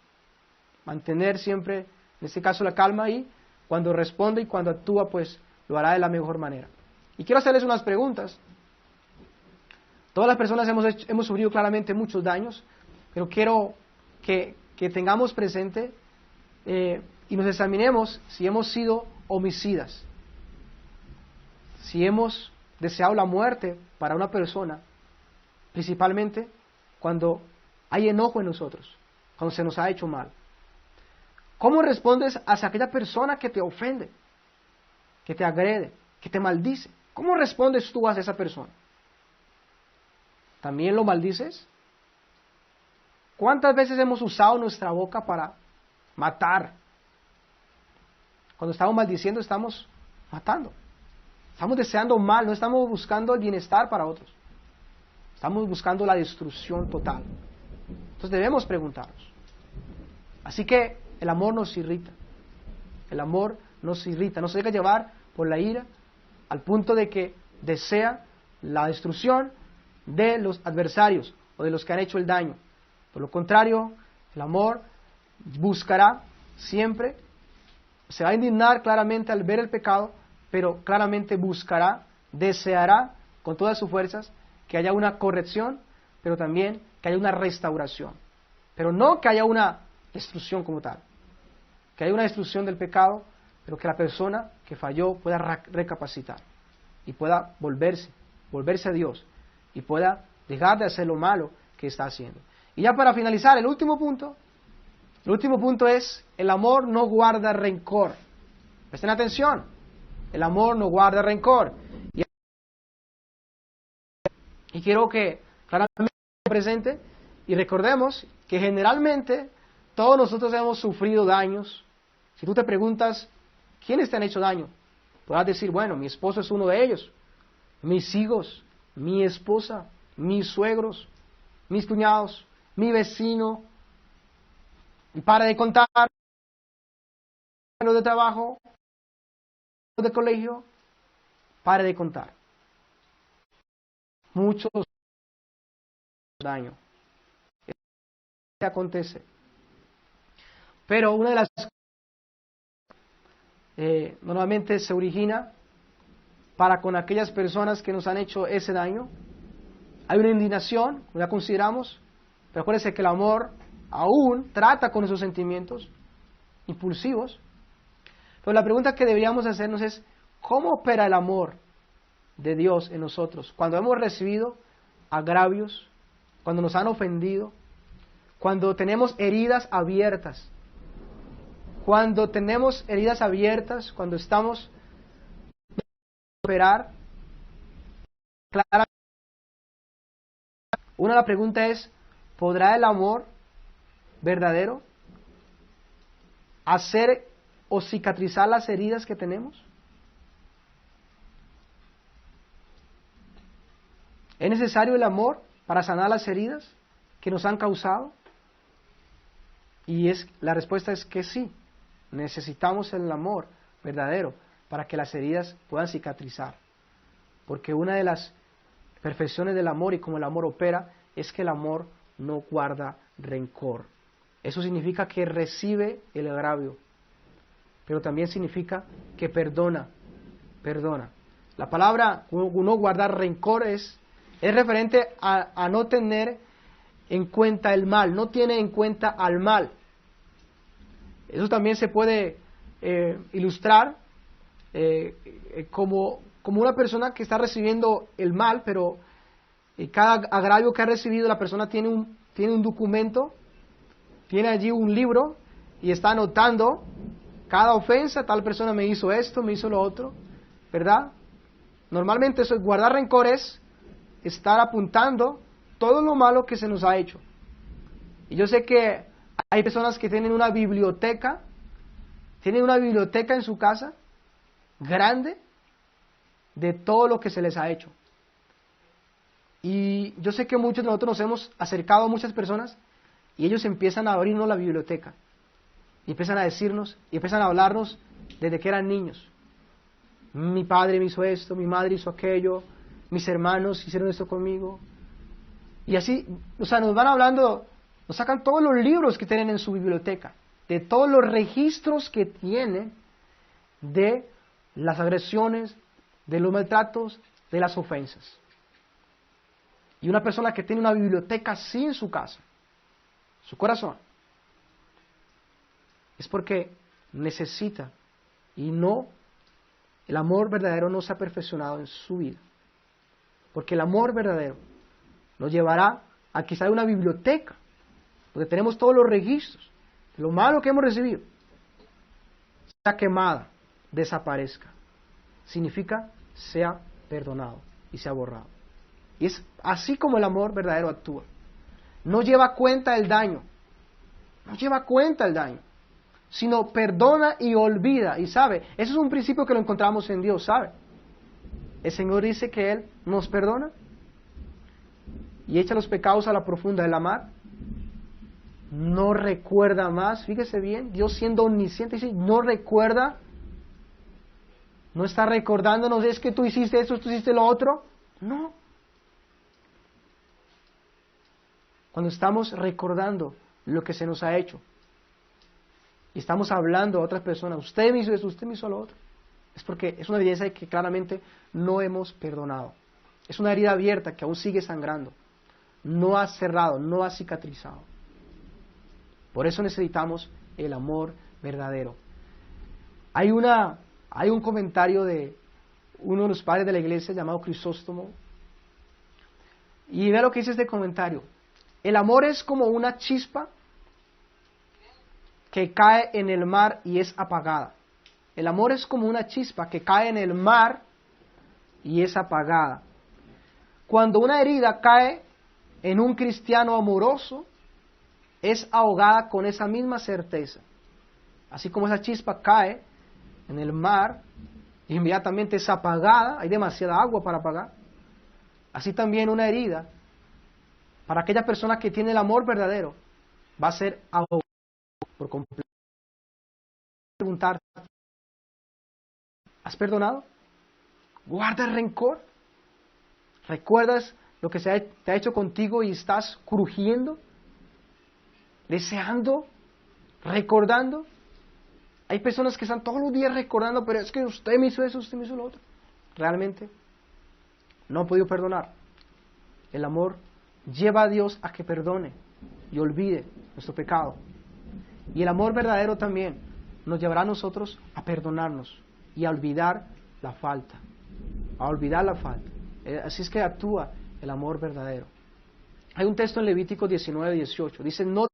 Mantener siempre, en este caso, la calma y cuando responde y cuando actúa, pues lo hará de la mejor manera. Y quiero hacerles unas preguntas. Todas las personas hemos sufrido claramente muchos daños, pero quiero que tengamos presente y nos examinemos si hemos sido homicidas, si hemos deseado la muerte para una persona, principalmente cuando hay enojo en nosotros, cuando se nos ha hecho mal. ¿Cómo respondes hacia aquella persona que te ofende, que te agrede, que te maldice? ¿Cómo respondes tú hacia esa persona? ¿También lo maldices? ¿Cuántas veces hemos usado nuestra boca para matar? Cuando estamos maldiciendo estamos matando. Estamos deseando mal, no estamos buscando el bienestar para otros. Estamos buscando la destrucción total. Entonces debemos preguntarnos. Así que el amor nos irrita. El amor nos irrita, nos deja llevar por la ira al punto de que desea la destrucción de los adversarios o de los que han hecho el daño. Por lo contrario, el amor buscará siempre, se va a indignar claramente al ver el pecado, pero claramente buscará, deseará con todas sus fuerzas que haya una corrección, pero también que haya una restauración. Pero no que haya una destrucción como tal, que haya una destrucción del pecado, pero que la persona que falló pueda recapacitar y pueda volverse a Dios y pueda dejar de hacer lo malo que está haciendo. Y ya para finalizar, el último punto es, el amor no guarda rencor. Presten atención, el amor no guarda rencor. Y quiero que claramente presente y recordemos que generalmente todos nosotros hemos sufrido daños. Si tú te preguntas, ¿quiénes te han hecho daño? Podrás decir, bueno, mi esposo es uno de ellos, mis hijos, mi esposa, mis suegros, mis cuñados, mi vecino, y para de contar, los de trabajo, los de colegio, para de contar. Muchos daños que acontece. Pero una de las normalmente se origina para con aquellas personas que nos han hecho ese daño. Hay una indignación, la consideramos, pero acuérdense que el amor aún trata con esos sentimientos impulsivos. Pero la pregunta que deberíamos hacernos es, ¿cómo opera el amor de Dios en nosotros? Cuando hemos recibido agravios, cuando nos han ofendido, cuando tenemos heridas abiertas, cuando estamos operar, claramente, la pregunta es, ¿podrá el amor verdadero hacer o cicatrizar las heridas que tenemos? ¿Es necesario el amor para sanar las heridas que nos han causado? Y la respuesta es que sí, necesitamos el amor verdadero para que las heridas puedan cicatrizar. Porque una de las perfecciones del amor y como el amor opera es que el amor no guarda rencor. Eso significa que recibe el agravio, pero también significa que perdona. La palabra no guardar rencor es referente a no tener en cuenta el mal, no tiene en cuenta al mal. Eso también se puede ilustrar como una persona que está recibiendo el mal, pero cada agravio que ha recibido la persona tiene un documento, tiene allí un libro y está anotando cada ofensa, tal persona me hizo esto, me hizo lo otro, ¿verdad? Normalmente eso, guardar rencor es estar apuntando todo lo malo que se nos ha hecho. Y yo sé que hay personas que tienen una biblioteca en su casa, grande, de todo lo que se les ha hecho. Y yo sé que muchos de nosotros nos hemos acercado a muchas personas y ellos empiezan a abrirnos la biblioteca. Y empiezan a decirnos, y empiezan a hablarnos desde que eran niños. Mi padre me hizo esto, mi madre hizo aquello, mis hermanos hicieron esto conmigo. Y así, nos van hablando, nos sacan todos los libros que tienen en su biblioteca, de todos los registros que tienen de las agresiones, de los maltratos, de las ofensas. Y una persona que tiene una biblioteca así en su casa, su corazón, es porque necesita el amor verdadero no se ha perfeccionado en su vida. Porque el amor verdadero nos llevará a quizá una biblioteca, donde tenemos todos los registros de lo malo que hemos recibido, sea quemada, desaparezca. Significa sea perdonado y sea borrado. Y es así como el amor verdadero actúa. No lleva cuenta el daño, sino perdona y olvida. Y sabe, eso es un principio que lo encontramos en Dios, ¿sabe? El Señor dice que Él nos perdona y echa los pecados a la profunda del mar. No recuerda más, fíjese bien, Dios siendo omnisciente dice, no recuerda, no está recordándonos, es que tú hiciste esto, tú hiciste lo otro. No. Cuando estamos recordando lo que se nos ha hecho, y estamos hablando a otras personas, usted me hizo eso, usted me hizo lo otro, es porque es una evidencia de que claramente no hemos perdonado. Es una herida abierta que aún sigue sangrando, no ha cerrado, no ha cicatrizado. Por eso necesitamos el amor verdadero. Hay un comentario de uno de los padres de la iglesia llamado Crisóstomo, y vea lo que dice este comentario. El amor es como una chispa que cae en el mar y es apagada. El amor es como una chispa que cae en el mar y es apagada. Cuando una herida cae en un cristiano amoroso, es ahogada con esa misma certeza. Así como esa chispa cae en el mar, inmediatamente es apagada, hay demasiada agua para apagar. Así también una herida, para aquella persona que tiene el amor verdadero, va a ser ahogada por completo. Preguntar, ¿has perdonado? ¿Guardas rencor? ¿Recuerdas lo que te ha hecho contigo y estás crujiendo? ¿Deseando? ¿Recordando? Hay personas que están todos los días recordando, pero es que usted me hizo eso, usted me hizo lo otro. Realmente no han podido perdonar. El amor lleva a Dios a que perdone y olvide nuestro pecado. Y el amor verdadero también nos llevará a nosotros a perdonarnos y a olvidar la falta. A olvidar la falta. Así es que actúa el amor verdadero. Hay un texto en Levítico 19:18. Dice, no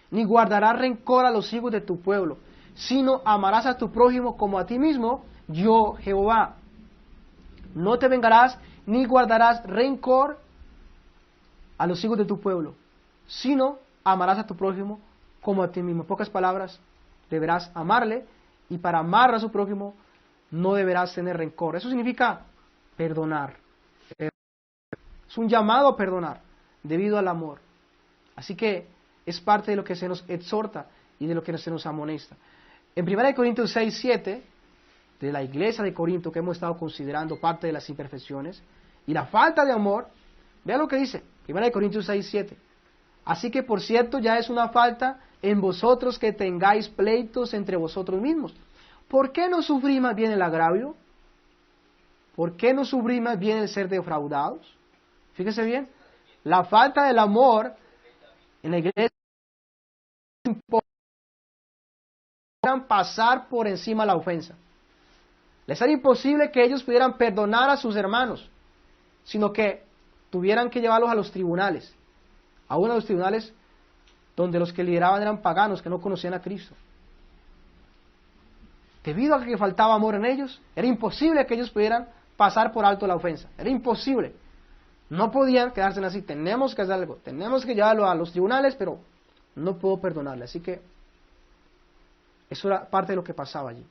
ni guardarás rencor a los hijos de tu pueblo, sino amarás a tu prójimo como a ti mismo, yo Jehová. No te vengarás ni guardarás rencor a los hijos de tu pueblo, sino amarás a tu prójimo como a ti mismo. En pocas palabras, deberás amarle, y para amar a su prójimo no deberás tener rencor. Eso significa perdonar. Es un llamado a perdonar debido al amor. Así que es parte de lo que se nos exhorta y de lo que se nos amonesta. En 1 Corintios 6:7, de la iglesia de Corinto, que hemos estado considerando parte de las imperfecciones y la falta de amor, vea lo que dice 1 Corintios 6:7. Así que, por cierto, ya es una falta en vosotros que tengáis pleitos entre vosotros mismos. ¿Por qué no sufrís más bien el agravio? ¿Por qué no sufrís más bien el ser defraudados? Fíjese bien, la falta del amor en la iglesia pudieran pasar por encima la ofensa. Les era imposible que ellos pudieran perdonar a sus hermanos, sino que tuvieran que llevarlos a los tribunales, aún a los tribunales donde los que lideraban eran paganos que no conocían a Cristo. Debido a que faltaba amor en ellos, era imposible que ellos pudieran pasar por alto la ofensa. Era imposible. No podían quedarse así. Tenemos que hacer algo. Tenemos que llevarlo a los tribunales, pero no puedo perdonarle. Así que eso era parte de lo que pasaba allí.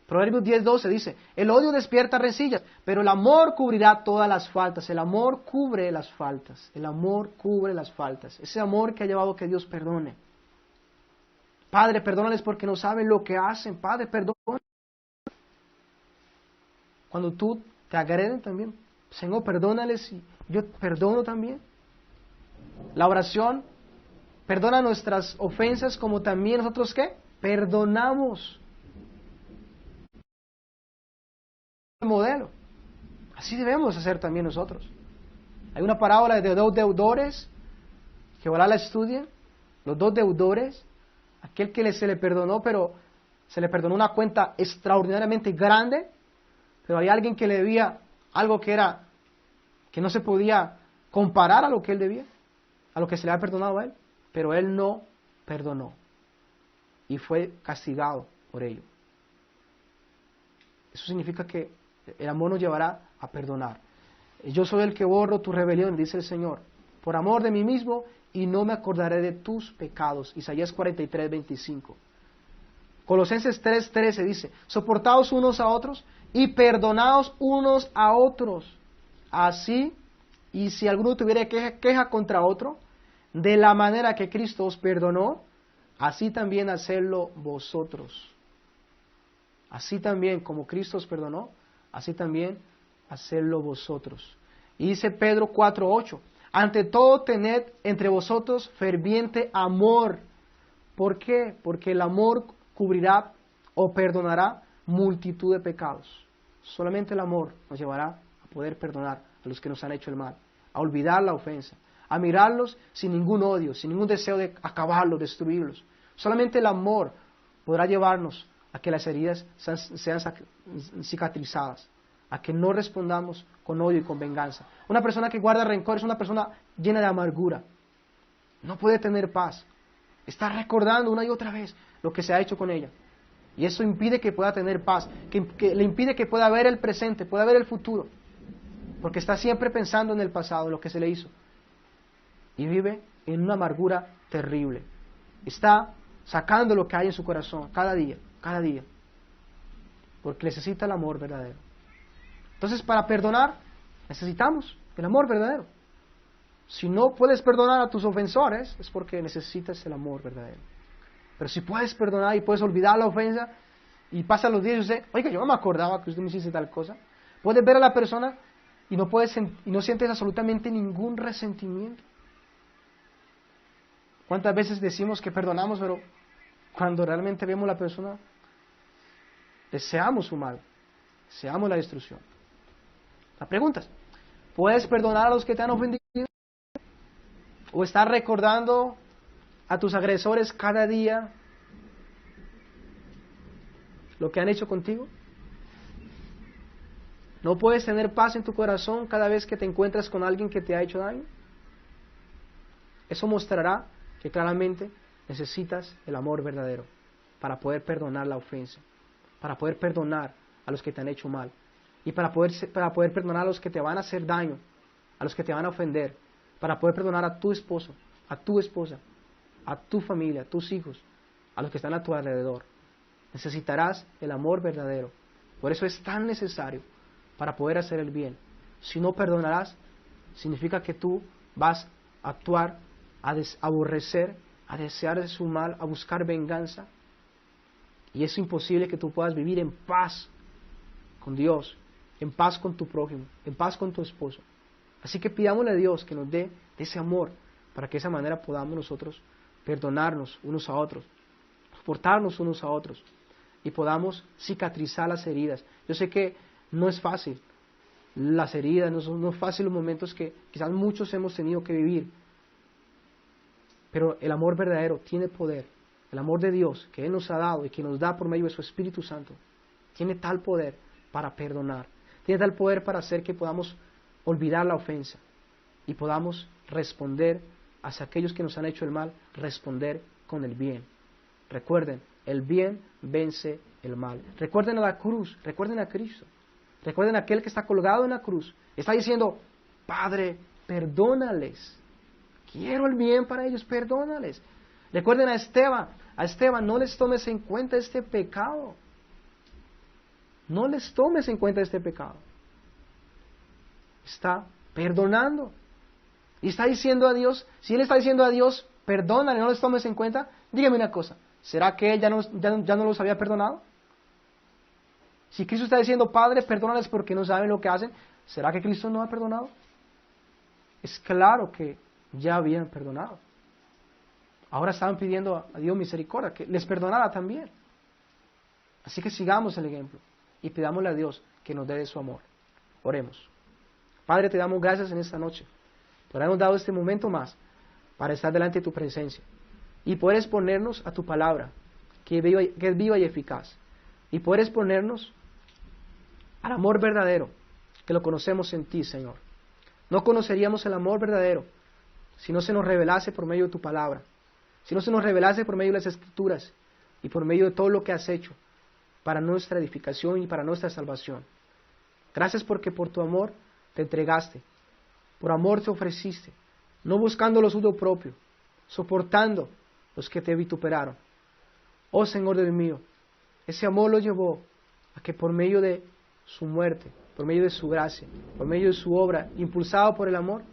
Proverbios 10:12 dice, el odio despierta rencillas, pero el amor cubrirá todas las faltas. El amor cubre las faltas. El amor cubre las faltas. Ese amor que ha llevado a que Dios perdone. Padre, perdónales porque no saben lo que hacen. Padre, perdona. Cuando tú te agreden también, Señor, perdónales y yo perdono también. La oración perdona nuestras ofensas como también nosotros, ¿qué? Perdonamos. El modelo. Así debemos hacer también nosotros. Hay una parábola de dos deudores, que ojalá la estudien. Los dos deudores, aquel que se le perdonó, pero se le perdonó una cuenta extraordinariamente grande, pero hay alguien que le debía algo que no se podía comparar a lo que él debía, a lo que se le había perdonado a él, pero él no perdonó y fue castigado por ello. Eso significa que el amor nos llevará a perdonar. Yo soy el que borro tu rebelión, dice el Señor, por amor de mí mismo, y no me acordaré de tus pecados. Isaías 43:25. Colosenses 3:13 dice, soportaos unos a otros y perdonaos unos a otros. Así, y si alguno tuviera queja contra otro, de la manera que Cristo os perdonó, así también hacedlo vosotros. Así también como Cristo os perdonó, así también hacedlo vosotros. Y dice Pedro 4:8, ante todo tened entre vosotros ferviente amor. ¿Por qué? Porque el amor cubrirá o perdonará multitud de pecados. Solamente el amor nos llevará a poder perdonar a los que nos han hecho el mal, a olvidar la ofensa, a mirarlos sin ningún odio, sin ningún deseo de acabarlos, destruirlos. Solamente el amor podrá llevarnos a que las heridas sean cicatrizadas, a que no respondamos con odio y con venganza. Una persona que guarda rencor es una persona llena de amargura. No puede tener paz. Está recordando una y otra vez lo que se ha hecho con ella. Y eso impide que pueda tener paz, que le impide que pueda ver el presente, pueda ver el futuro. Porque está siempre pensando en el pasado, en lo que se le hizo. Y vive en una amargura terrible. Está sacando lo que hay en su corazón cada día. Porque necesita el amor verdadero. Entonces, para perdonar, necesitamos el amor verdadero. Si no puedes perdonar a tus ofensores, es porque necesitas el amor verdadero. Pero si puedes perdonar y puedes olvidar la ofensa, y pasan los días y usted, oiga, yo no me acordaba que usted me hiciese tal cosa. Puedes ver a la persona y no sientes absolutamente ningún resentimiento. ¿Cuántas veces decimos que perdonamos, pero Cuando realmente vemos a la persona, deseamos su mal, deseamos la destrucción. La pregunta es, ¿puedes perdonar a los que te han ofendido? ¿O estás recordando a tus agresores cada día lo que han hecho contigo? ¿No puedes tener paz en tu corazón cada vez que te encuentras con alguien que te ha hecho daño? Eso mostrará que claramente necesitas el amor verdadero para poder perdonar la ofensa, para poder perdonar a los que te han hecho mal y para poder perdonar a los que te van a hacer daño, a los que te van a ofender, para poder perdonar a tu esposo, a tu esposa, a tu familia, a tus hijos, a los que están a tu alrededor. Necesitarás el amor verdadero. Por eso es tan necesario para poder hacer el bien. Si no perdonarás, significa que tú vas a actuar, a aborrecer, a desear de su mal, a buscar venganza. Y es imposible que tú puedas vivir en paz con Dios, en paz con tu prójimo, en paz con tu esposo. Así que pidámosle a Dios que nos dé ese amor para que de esa manera podamos nosotros perdonarnos unos a otros, soportarnos unos a otros y podamos cicatrizar las heridas. Yo sé que no es fácil las heridas, no es fácil los momentos que quizás muchos hemos tenido que vivir, pero el amor verdadero tiene poder. El amor de Dios que Él nos ha dado y que nos da por medio de su Espíritu Santo tiene tal poder para perdonar, tiene tal poder para hacer que podamos olvidar la ofensa y podamos responder hacia aquellos que nos han hecho el mal, responder con el bien. Recuerden, el bien vence el mal. Recuerden a la cruz, recuerden a Cristo, recuerden a aquel que está colgado en la cruz. Está diciendo, Padre, perdónales, quiero el bien para ellos, perdónales. Recuerden a Esteban, no les tomes en cuenta este pecado. No les tomes en cuenta este pecado. Está perdonando. Y está diciendo a Dios, si Él está diciendo a Dios, perdónale, no les tomes en cuenta, dígame una cosa, ¿será que Él ya no los había perdonado? Si Cristo está diciendo, Padre, perdónales porque no saben lo que hacen, ¿será que Cristo no ha perdonado? Es claro que ya habían perdonado. Ahora estaban pidiendo a Dios misericordia, que les perdonara también. Así que sigamos el ejemplo y pidámosle a Dios que nos dé de su amor. Oremos. Padre, te damos gracias en esta noche por habernos dado este momento más para estar delante de tu presencia y poder exponernos a tu palabra, que es viva y eficaz, y poder exponernos al amor verdadero, que lo conocemos en ti, Señor. No conoceríamos el amor verdadero si no se nos revelase por medio de tu palabra, si no se nos revelase por medio de las Escrituras y por medio de todo lo que has hecho para nuestra edificación y para nuestra salvación. Gracias porque por tu amor te entregaste, por amor te ofreciste, no buscando lo suyo propio, soportando los que te vituperaron. Oh Señor Dios mío, ese amor lo llevó a que por medio de su muerte, por medio de su gracia, por medio de su obra, impulsado por el amor,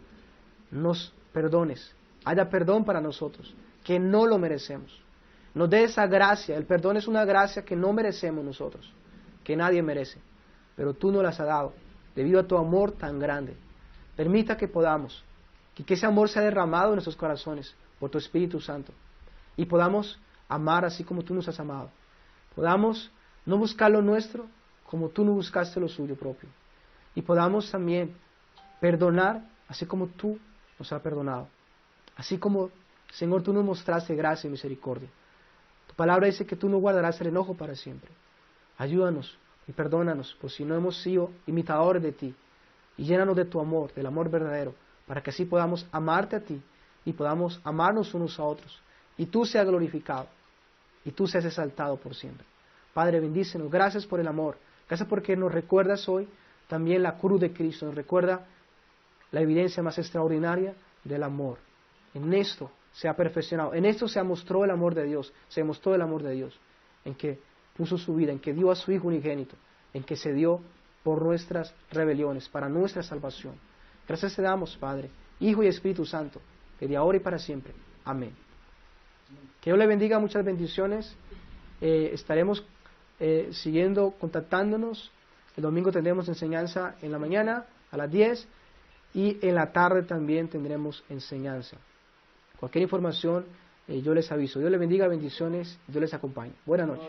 nos perdones, haya perdón para nosotros, que no lo merecemos. Nos dé esa gracia, el perdón es una gracia que no merecemos nosotros, que nadie merece, pero tú nos las has dado, debido a tu amor tan grande. Permita que podamos, que ese amor sea derramado en nuestros corazones por tu Espíritu Santo, y podamos amar así como tú nos has amado. Podamos no buscar lo nuestro como tú no buscaste lo suyo propio, y podamos también perdonar así como tú nos has perdonado, así como, Señor, tú nos mostraste gracia y misericordia. Tu palabra dice que tú no guardarás el enojo para siempre. Ayúdanos y perdónanos por si no hemos sido imitadores de ti, y llénanos de tu amor, del amor verdadero, para que así podamos amarte a ti y podamos amarnos unos a otros, y tú seas glorificado y tú seas exaltado por siempre. Padre, bendícenos, gracias por el amor, gracias porque nos recuerdas hoy también la cruz de Cristo, nos recuerda la evidencia más extraordinaria del amor. En esto se ha perfeccionado, en esto se mostró el amor de Dios, se mostró el amor de Dios, en que puso su vida, en que dio a su Hijo unigénito, en que se dio por nuestras rebeliones, para nuestra salvación. Gracias te damos, Padre, Hijo y Espíritu Santo, desde ahora y para siempre. Amén. Que Dios le bendiga, muchas bendiciones. Estaremos siguiendo, contactándonos. El domingo tendremos enseñanza en la mañana a las 10 y en la tarde también tendremos enseñanza. Cualquier información yo les aviso. Dios les bendiga, bendiciones, Dios les acompañe. Buenas noches.